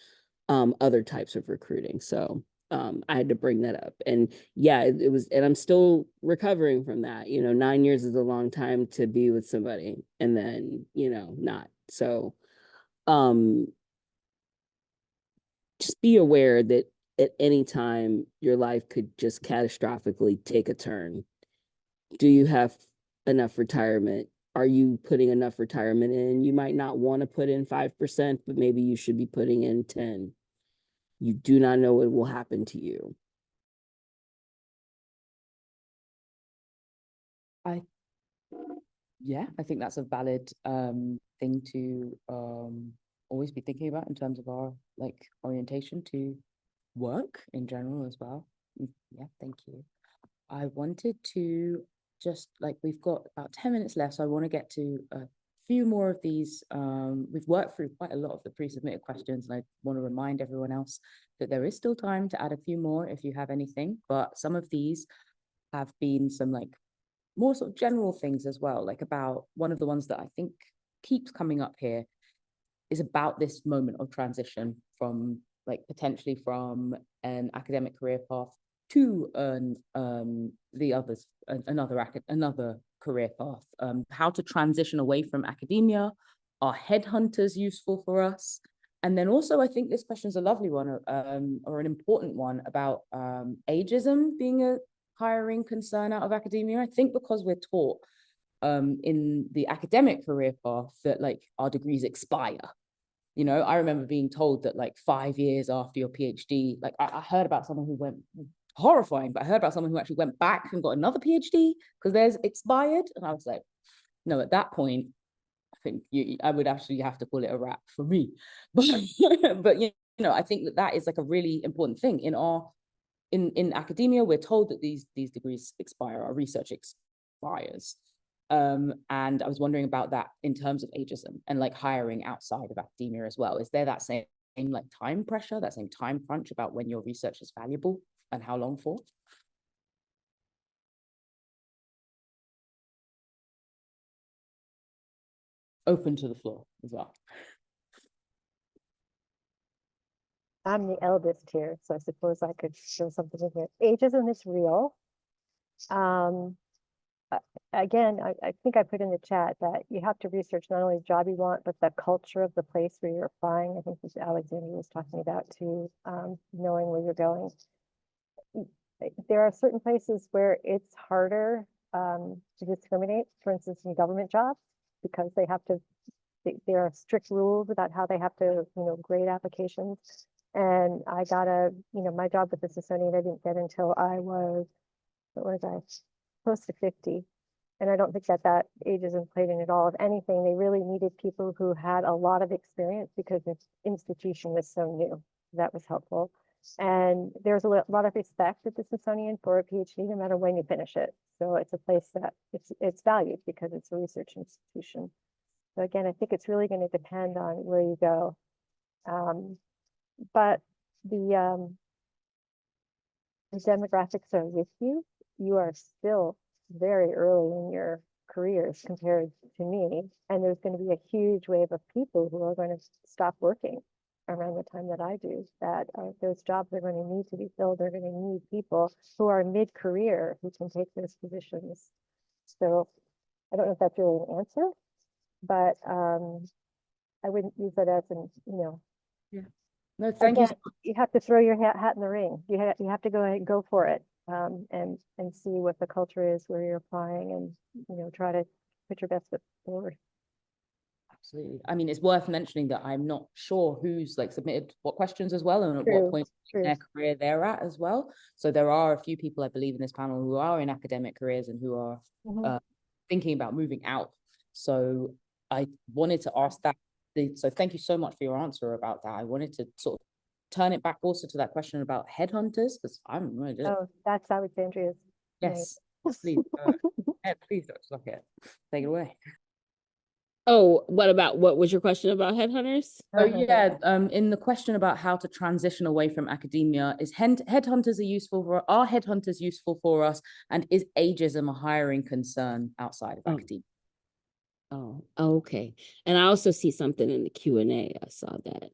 other types of recruiting? So I had to bring that up. And yeah, it was, and I'm still recovering from that. You know, 9 years is a long time to be with somebody and then, you know, not. So just be aware that at any time your life could just catastrophically take a turn. Do you have enough retirement? Are you putting enough retirement in? You might not want to put in 5%, but maybe you should be putting in 10. You do not know what will happen to you. I think that's a valid thing to always be thinking about in terms of our like orientation to work in general as well. Yeah, thank you. I wanted to just like, we've got about 10 minutes left, so I want to get to a few more of these. We've worked through quite a lot of the pre-submitted questions, and I want to remind everyone else that there is still time to add a few more if you have anything, but some of these have been some like more sort of general things as well. Like, about one of the ones that I think keeps coming up here is about this moment of transition from like potentially from an academic career path to another career path. How to transition away from academia. Are headhunters useful for us? And then also, I think this question is a lovely one, or an important one, about ageism being a hiring concern out of academia. I think because we're taught in the academic career path that like our degrees expire. You know, I remember being told that like 5 years after your PhD, like I heard about someone who went, horrifying, but I heard about someone who actually went back and got another PhD because theirs expired. And I was like, no, at that point, I think I would actually have to call it a wrap for me. But you know, I think that is like a really important thing in academia. We're told that these degrees expire, our research expires. And I was wondering about that in terms of ageism and like hiring outside of academia as well. Is there that same like time pressure, that same time crunch about when your research is valuable and how long for? Open to the floor as well. I'm the eldest here, so I suppose I could show something in here. Ageism is real. Again, I think I put in the chat that you have to research not only the job you want, but the culture of the place where you're applying. I think this Alexandria was talking about too, knowing where you're going. There are certain places where it's harder to discriminate, for instance, in government jobs, because they have to, there are strict rules about how they have to, grade applications. And I got my job with the Smithsonian, I didn't get until I was, what was I, close to 50. And I don't think that ageism played in at all. If anything, they really needed people who had a lot of experience because the institution was so new. That was helpful. And there's a lot of respect at the Smithsonian for a PhD, no matter when you finish it. So it's a place that it's valued because it's a research institution. So again, I think it's really going to depend on where you go. But the demographics are with you. You are still very early in your careers compared to me. And there's going to be a huge wave of people who are going to stop working around the time that I do, that those jobs are going to need to be filled. They're going to need people who are mid-career who can take those positions. So I don't know if that's really an answer, but I wouldn't use that as an, Yeah. No, thank you. You have to throw your hat in the ring. You have to go ahead and go for it, and see what the culture is where you're applying, and try to put your best foot forward. Absolutely. I mean, it's worth mentioning that I'm not sure who's like submitted what questions as well, and at what point in their career they're at as well. So there are a few people, I believe, in this panel who are in academic careers and who are thinking about moving out. So I wanted to ask that. So thank you so much for your answer about that. I wanted to sort of turn it back also to that question about headhunters, because I'm going to do it. Oh, that's Alexandria's. Yes, please. Please, Dr. Lockett, take it away. Oh, what was your question about headhunters? Oh yeah, in the question about how to transition away from academia, are headhunters useful for us, and is ageism a hiring concern outside of academia? Oh, okay. And I also see something in the Q&A. I saw that.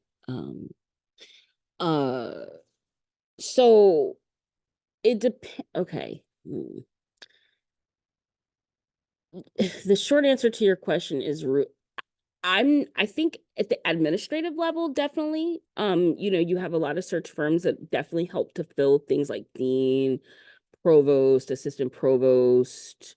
So it depends. Okay. The short answer to your question is I think at the administrative level, definitely. You have a lot of search firms that definitely help to fill things like dean, provost, assistant provost,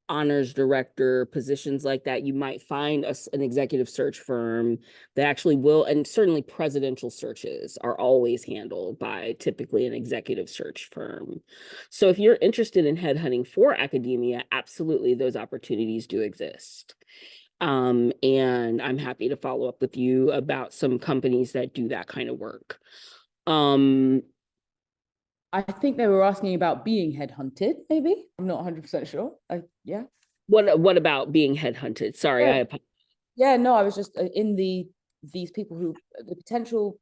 honors director, positions like that. You might find an executive search firm that actually will, and certainly presidential searches are always handled by typically an executive search firm. So if you're interested in headhunting for academia, absolutely those opportunities do exist. And I'm happy to follow up with you about some companies that do that kind of work. I think they were asking about being headhunted, maybe. I'm not 100% sure. Yeah. What about being headhunted? Sorry, yeah. I apologize. Yeah, no, I was just in these people who, the potential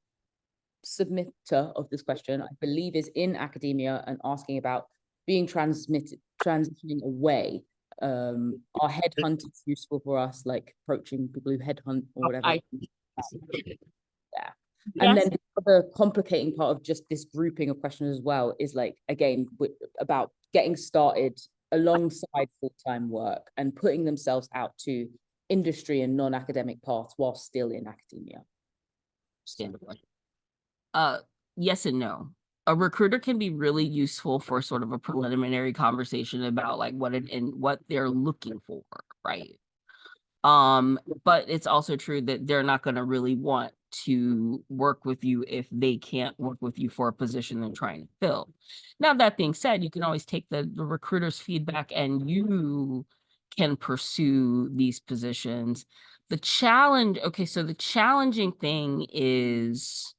submitter of this question, I believe, is in academia and asking about being transitioning away. Are headhunters useful for us, like approaching people who headhunt or whatever? Yeah. And then the complicating part of just this grouping of questions as well is like, again, about getting started alongside full-time work and putting themselves out to industry and non-academic paths while still in academia. Yes and no. A recruiter can be really useful for sort of a preliminary conversation about like what they're looking for, right? But it's also true that they're not going to really want to work with you if they can't work with you for a position they're trying to fill. Now, that being said, you can always take the recruiter's feedback and you can pursue these positions. The challenging thing is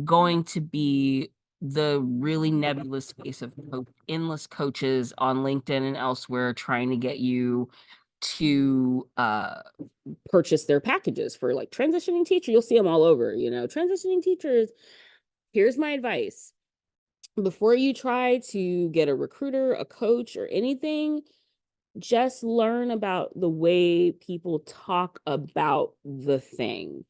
going to be the really nebulous space of endless coaches on LinkedIn and elsewhere trying to get you to purchase their packages for like transitioning teacher. You'll see them all over, you know, transitioning teachers. Here's my advice. Before you try to get a recruiter, a coach, or anything, just learn about the way people talk about the thing.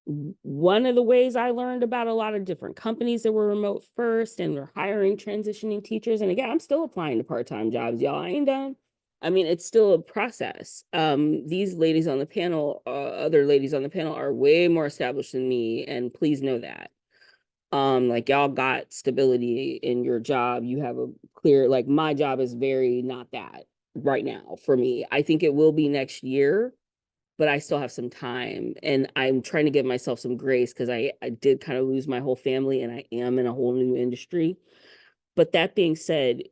One of the ways I learned about a lot of different companies that were remote first and were hiring transitioning teachers. And again, I'm still applying to part-time jobs, y'all. I ain't done. I mean, it's still a process. These ladies on the panel, other ladies on the panel are way more established than me. And please know that. Like y'all got stability in your job. You have a clear, like my job is very not that right now for me. I think it will be next year, but I still have some time, and I'm trying to give myself some grace because I did kind of lose my whole family and I am in a whole new industry. But that being said,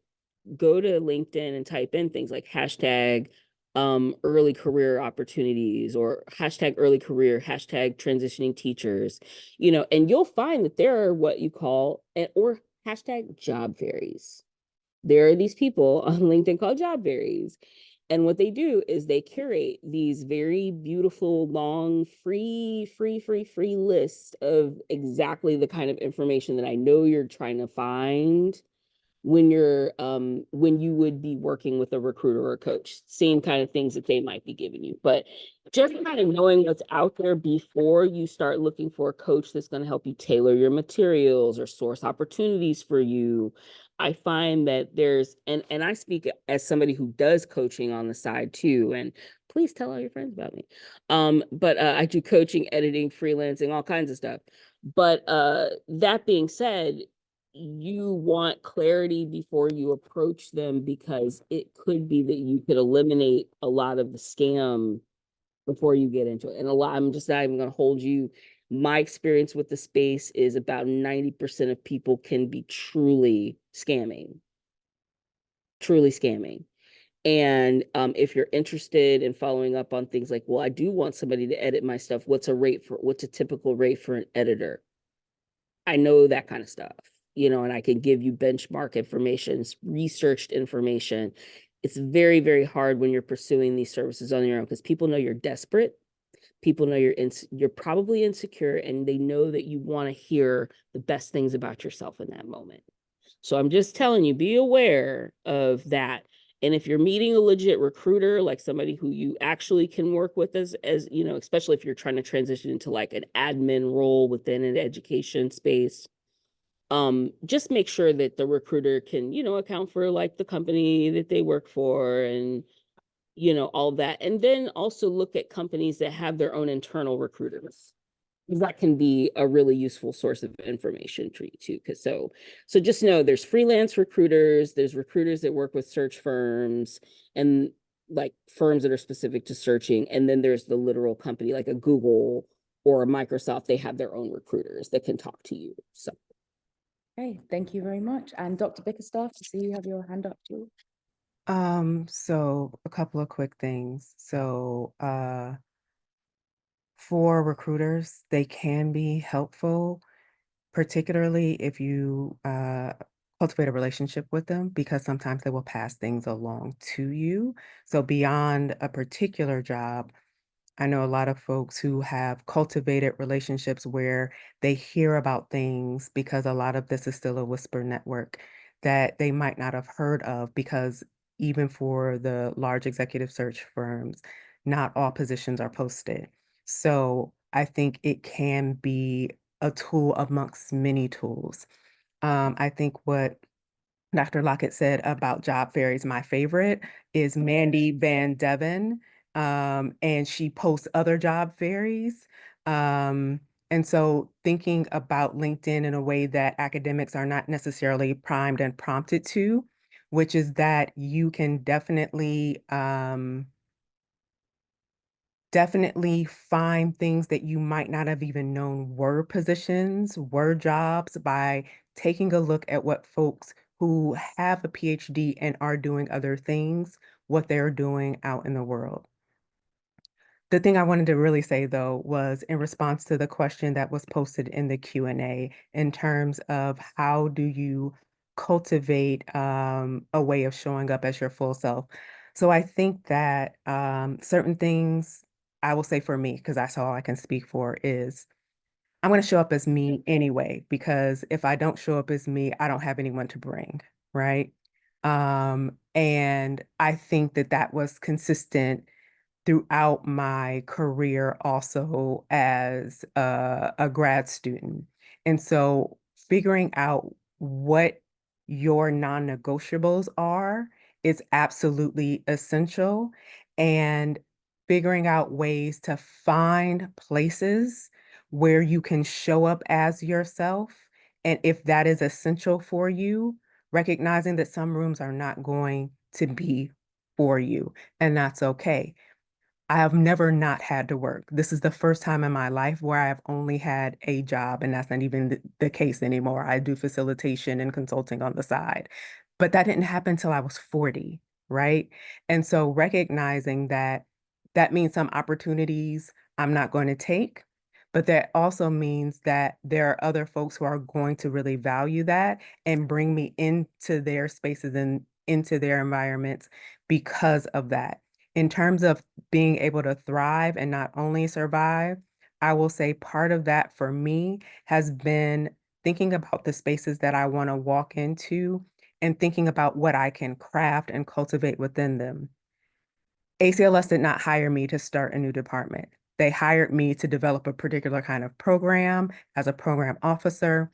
go to LinkedIn and type in things like hashtag early career opportunities or hashtag early career, hashtag transitioning teachers, you know, and you'll find that there are what you call or hashtag job fairies. There are these people on LinkedIn called job fairies. And what they do is they curate these very beautiful, long, free lists of exactly the kind of information that I know you're trying to find when you would be working with a recruiter or a coach, same kind of things that they might be giving you. But just kind of knowing what's out there before you start looking for a coach that's going to help you tailor your materials or source opportunities for you. I find that there's, and I speak as somebody who does coaching on the side too, and please tell all your friends about me. But I do coaching, editing, freelancing, all kinds of stuff. But that being said, you want clarity before you approach them, because it could be that you could eliminate a lot of the scam before you get into it. And I'm just not even going to hold you. My experience with the space is about 90% of people can be truly scamming. And if you're interested in following up on things like, well, I do want somebody to edit my stuff. What's a typical rate for an editor? I know that kind of stuff, you know, and I can give you benchmark information, researched information. It's very, very hard when you're pursuing these services on your own, because people know you're desperate. People know you're probably insecure, and they know that you want to hear the best things about yourself in that moment. So I'm just telling you, be aware of that. And if you're meeting a legit recruiter, like somebody who you actually can work with as you know, especially if you're trying to transition into like an admin role within an education space, just make sure that the recruiter can, you know, account for like the company that they work for and, you know, all that. And then also look at companies that have their own internal recruiters. That can be a really useful source of information for you too. Because so just know there's freelance recruiters, there's recruiters that work with search firms and like firms that are specific to searching. And then there's the literal company like a Google or a Microsoft. They have their own recruiters that can talk to you. So. Okay, thank you very much. And Dr. Bickerstaff, I see you have your hand up too. So a couple of quick things. So, for recruiters, they can be helpful, particularly if you cultivate a relationship with them, because sometimes they will pass things along to you. So beyond a particular job, I know a lot of folks who have cultivated relationships where they hear about things, because a lot of this is still a whisper network that they might not have heard of, because even for the large executive search firms, not all positions are posted. So I think it can be a tool amongst many tools. I think what Dr. Lockett said about job fairies, my favorite is Mandy Van Devon, and she posts other job fairies. And so thinking about LinkedIn in a way that academics are not necessarily primed and prompted to, which is that you can definitely find things that you might not have even known were positions, were jobs, by taking a look at what folks who have a PhD and are doing other things, what they're doing out in the world. The thing I wanted to really say, though, was in response to the question that was posted in the Q&A in terms of how do you cultivate a way of showing up as your full self. So I think that certain things, I will say for me, because that's all I can speak for, is I'm going to show up as me anyway, because if I don't show up as me, I don't have anyone to bring, right? And I think that that was consistent throughout my career also as a grad student. And so figuring out what your non-negotiables are is absolutely essential. And figuring out ways to find places where you can show up as yourself. And if that is essential for you, recognizing that some rooms are not going to be for you, and that's okay. I have never not had to work. This is the first time in my life where I have only had a job, and that's not even the case anymore. I do facilitation and consulting on the side, but that didn't happen till I was 40, right? And so recognizing that that means some opportunities I'm not going to take, but that also means that there are other folks who are going to really value that and bring me into their spaces and into their environments because of that. In terms of being able to thrive and not only survive, I will say part of that for me has been thinking about the spaces that I want to walk into and thinking about what I can craft and cultivate within them. ACLS did not hire me to start a new department. They hired me to develop a particular kind of program as a program officer.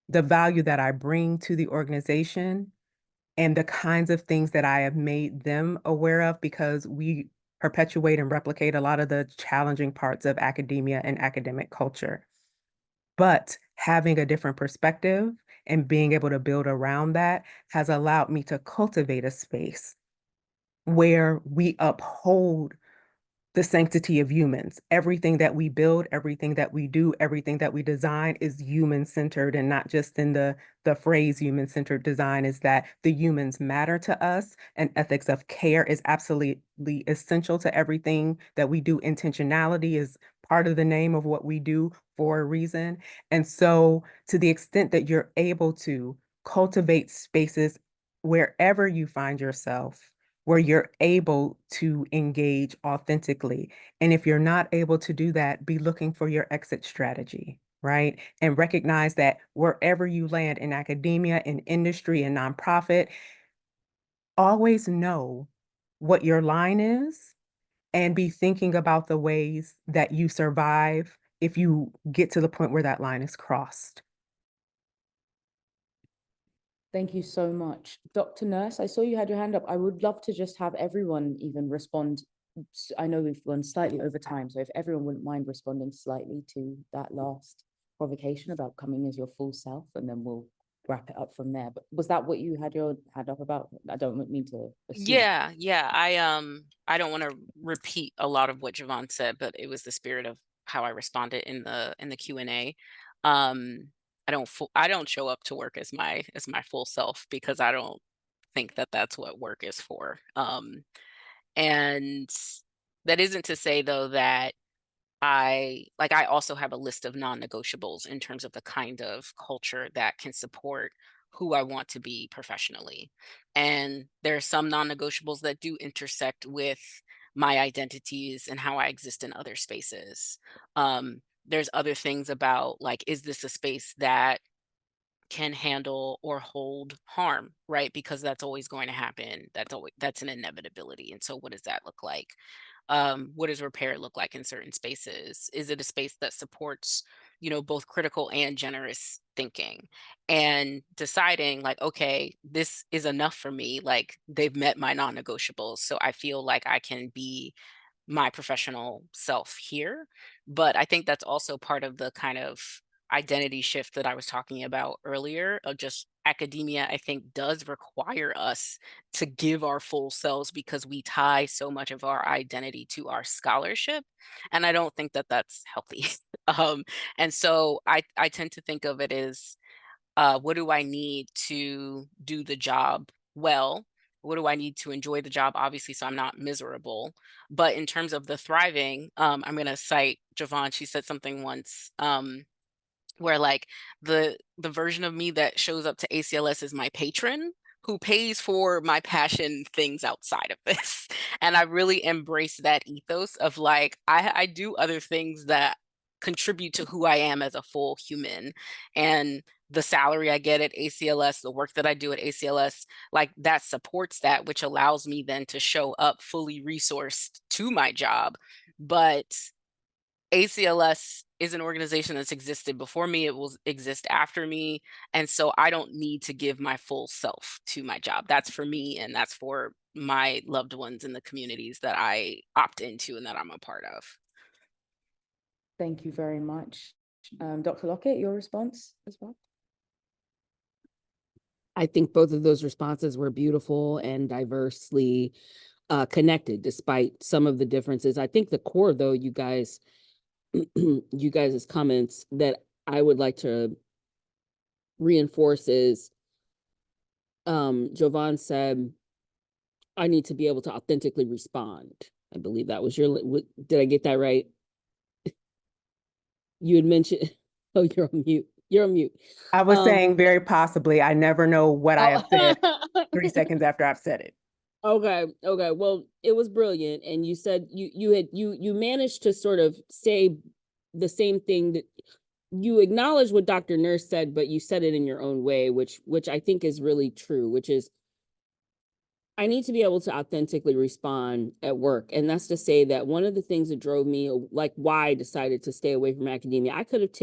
The value that I bring to the organization and the kinds of things that I have made them aware of, because we perpetuate and replicate a lot of the challenging parts of academia and academic culture. But having a different perspective and being able to build around that has allowed me to cultivate a space where we uphold the sanctity of humans. Everything that we build, everything that we do, everything that we design is human-centered, and not just in the phrase human-centered design, is that the humans matter to us, and ethics of care is absolutely essential to everything that we do. Intentionality is part of the name of what we do for a reason. And so to the extent that you're able to cultivate spaces wherever you find yourself, where you're able to engage authentically. And if you're not able to do that, be looking for your exit strategy, right? And recognize that wherever you land in academia, in industry, and nonprofit, always know what your line is and be thinking about the ways that you survive if you get to the point where that line is crossed. Thank you so much. Dr. Nurse, I saw you had your hand up. I would love to just have everyone even respond. I know we've gone slightly over time, so if everyone wouldn't mind responding slightly to that last provocation about coming as your full self, and then we'll wrap it up from there. But was that what you had your hand up about? I don't mean to assume. Yeah. I don't want to repeat a lot of what Javon said, but it was the spirit of how I responded in the Q&A. I don't show up to work as my full self, because I don't think that that's what work is for. And that isn't to say, though, that I also have a list of non-negotiables in terms of the kind of culture that can support who I want to be professionally. And there are some non-negotiables that do intersect with my identities and how I exist in other spaces. There's other things about, like, is this a space that can handle or hold harm, right? Because that's always going to happen. That's an inevitability. And so what does that look like? What does repair look like in certain spaces? Is it a space that supports, both critical and generous thinking, and deciding, like, okay, this is enough for me. Like, they've met my non-negotiables, so I feel like I can be my professional self here. But I think that's also part of the kind of identity shift that I was talking about earlier, of just academia, I think, does require us to give our full selves, because we tie so much of our identity to our scholarship. And I don't think that that's healthy. And so I tend to think of it as, what do I need to do the job well, what do I need to enjoy the job, obviously, so I'm not miserable. But in terms of the thriving, I'm going to cite Javon. She said something once, where like the version of me that shows up to ACLS is my patron who pays for my passion things outside of this. And I really embrace that ethos of like, I do other things that contribute to who I am as a full human. And the salary I get at ACLS, the work that I do at ACLS, like that supports that, which allows me then to show up fully resourced to my job. But ACLS is an organization that's existed before me. It will exist after me. And so I don't need to give my full self to my job. That's for me, and that's for my loved ones in the communities that I opt into and that I'm a part of. Thank you very much. Dr. Lockett, your response as well? I think both of those responses were beautiful and diversely connected, despite some of the differences. I think the core, though, you guys' comments that I would like to reinforce is, Jovan said, I need to be able to authentically respond. I believe that was your, did I get that right? You had mentioned, oh, you're on mute. You're on mute. I was saying very possibly. I never know what I have said 3 seconds after I've said it. Okay. Well, it was brilliant. And you said you managed to sort of say the same thing that you acknowledged what Dr. Nurse said, but you said it in your own way, which I think is really true, which is I need to be able to authentically respond at work. And that's to say that one of the things that drove me, like why I decided to stay away from academia, I could have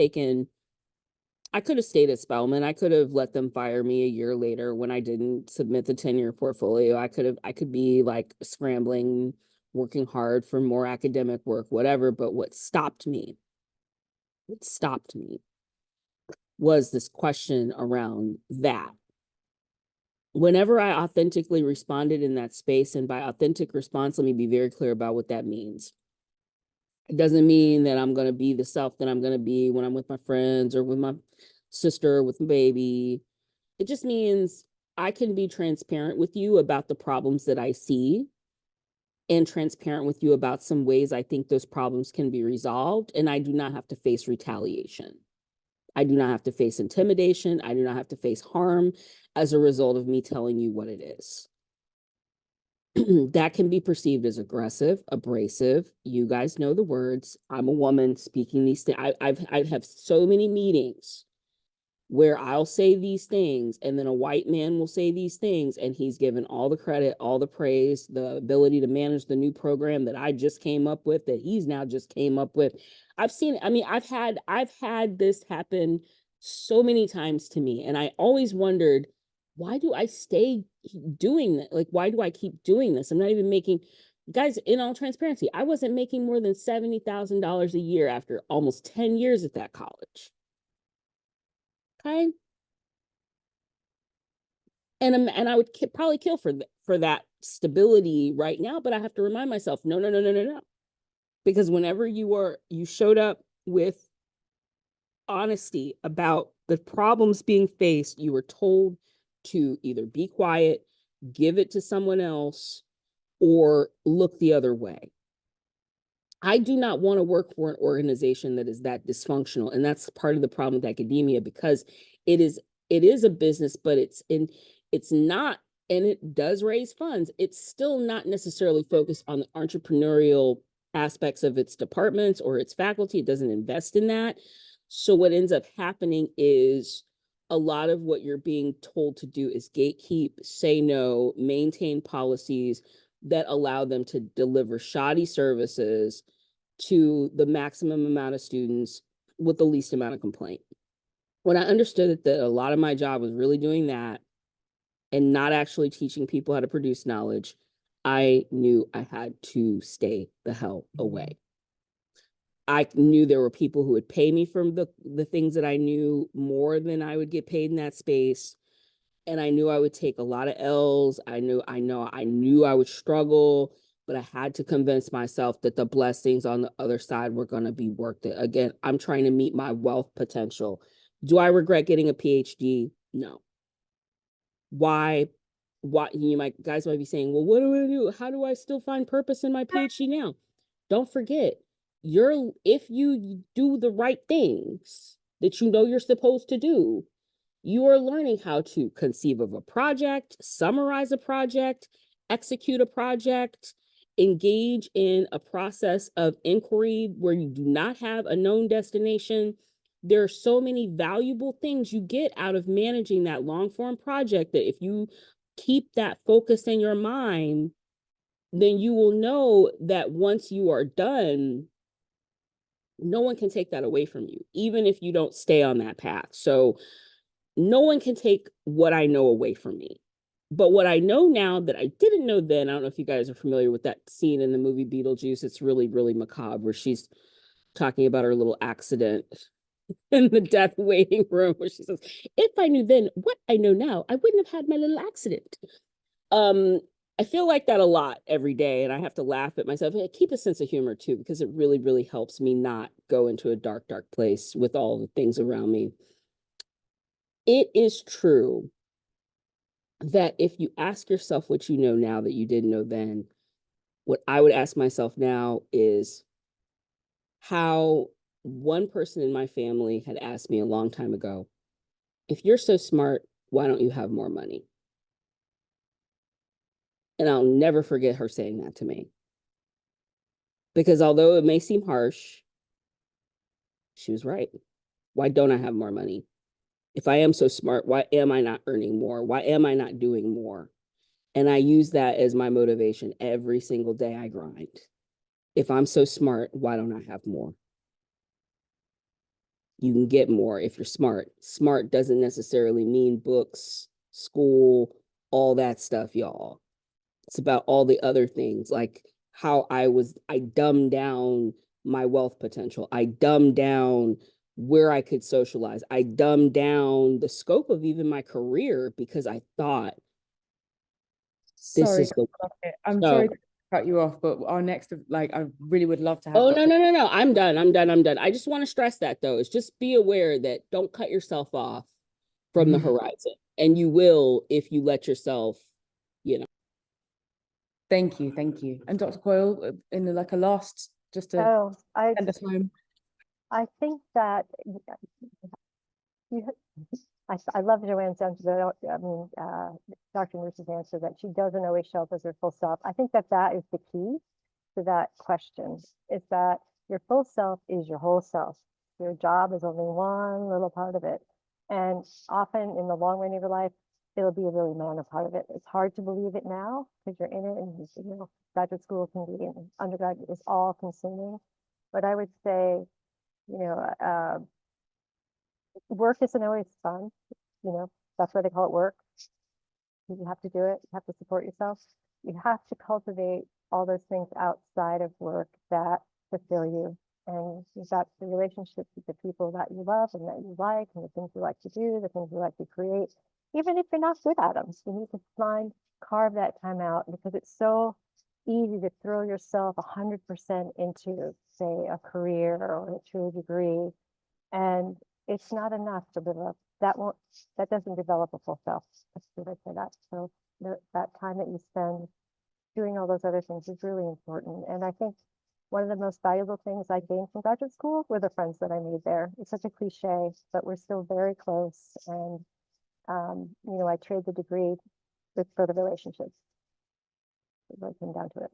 stayed at Spelman. I could have let them fire me a year later when I didn't submit the 10-year portfolio. I could be like scrambling, working hard for more academic work, whatever. But what stopped me was this question around that. Whenever I authentically responded in that space, and by authentic response, let me be very clear about what that means. It doesn't mean that I'm going to be the self that I'm going to be when I'm with my friends or with my sister, with my baby. It just means I can be transparent with you about the problems that I see and transparent with you about some ways I think those problems can be resolved. And I do not have to face retaliation. I do not have to face intimidation. I do not have to face harm as a result of me telling you what it is. That can be perceived as aggressive, abrasive. You guys know the words. I'm a woman speaking these things. I have so many meetings where I'll say these things and then a white man will say these things and he's given all the credit, all the praise, the ability to manage the new program that I just came up with, that he's now just came up with. I've seen, I mean, I've had this happen so many times to me. And I always wondered, why do I stay doing that? Like, why do I keep doing this? I'm not even making, guys, in all transparency, I wasn't making more than $70,000 a year after almost 10 years at that college. Okay. And I would probably kill for that stability right now, but I have to remind myself, no. Because whenever you showed up with honesty about the problems being faced, you were told to either be quiet, give it to someone else, or look the other way. I do not want to work for an organization that is that dysfunctional. And that's part of the problem with academia, because it is a business, but it's not, and it does raise funds. It's still not necessarily focused on the entrepreneurial aspects of its departments or its faculty. It doesn't invest in that. So what ends up happening is a lot of what you're being told to do is gatekeep, say no, maintain policies that allow them to deliver shoddy services to the maximum amount of students with the least amount of complaint. When I understood that a lot of my job was really doing that and not actually teaching people how to produce knowledge, I knew I had to stay the hell away. I knew there were people who would pay me for the things that I knew more than I would get paid in that space. And I knew I would take a lot of L's. I knew I would struggle, but I had to convince myself that the blessings on the other side were going to be worth it. Again, I'm trying to meet my wealth potential. Do I regret getting a PhD? No. Why? guys might be saying, well, what do I do? How do I still find purpose in my PhD now? Don't forget, if you do the right things that you know you're supposed to do, you are learning how to conceive of a project, summarize a project, execute a project, engage in a process of inquiry where you do not have a known destination. There are so many valuable things you get out of managing that long form project that if you keep that focus in your mind, then you will know that once you are done, no one can take that away from you, even if you don't stay on that path. So no one can take what I know away from me. But what I know now that I didn't know then, I don't know if you guys are familiar with that scene in the movie Beetlejuice. It's really, really macabre, where she's talking about her little accident in the death waiting room, where she says, if I knew then what I know now, I wouldn't have had my little accident. I feel like that a lot every day, and I have to laugh at myself. I keep a sense of humor too, because it really, really helps me not go into a dark, dark place with all the things around me. It is true that if you ask yourself what you know now that you didn't know then, what I would ask myself now is how one person in my family had asked me a long time ago, if you're so smart, why don't you have more money? And I'll never forget her saying that to me. Because although it may seem harsh, she was right. Why don't I have more money? If I am so smart, why am I not earning more? Why am I not doing more? And I use that as my motivation every single day I grind. If I'm so smart, why don't I have more? You can get more if you're smart. Smart doesn't necessarily mean books, school, all that stuff, y'all. It's about all the other things, like how I dumbed down my wealth potential. I dumbed down where I could socialize. I dumbed down the scope of even my career because I thought this is the. I'm sorry to cut you off, but our next, I really would love to have. Oh, no. I'm done. I just want to stress that though, is just be aware that don't cut yourself off from the horizon. And you will if you let yourself, Thank you. And Dr. Coyle, in a last, just to send us home. I think that I love Joanne's answer. Dr. Nurse's answer that she doesn't always show up as her full self. I think that is the key to that question, is that your full self is your whole self. Your job is only one little part of it. And often in the long run of your life, it'll be a really minor part of it. It's hard to believe it now because you're in it, and graduate school can be, and undergraduate is all consuming. But I would say, work isn't always fun. That's why they call it work. You have to do it. You have to support yourself. You have to cultivate all those things outside of work that fulfill you. And that's the relationships with the people that you love and that you like, and the things you like to do, the things you like to create. Even if you're not good at them, you need to carve that time out, because it's so easy to throw yourself 100% into, say, a career or to a degree, and it's not enough to develop. That doesn't develop a full self. Let's say that. So that time that you spend doing all those other things is really important. And I think one of the most valuable things I gained from graduate school were the friends that I made there. It's such a cliche, but we're still very close. And I trade the degree for the relationships. It really came down to it.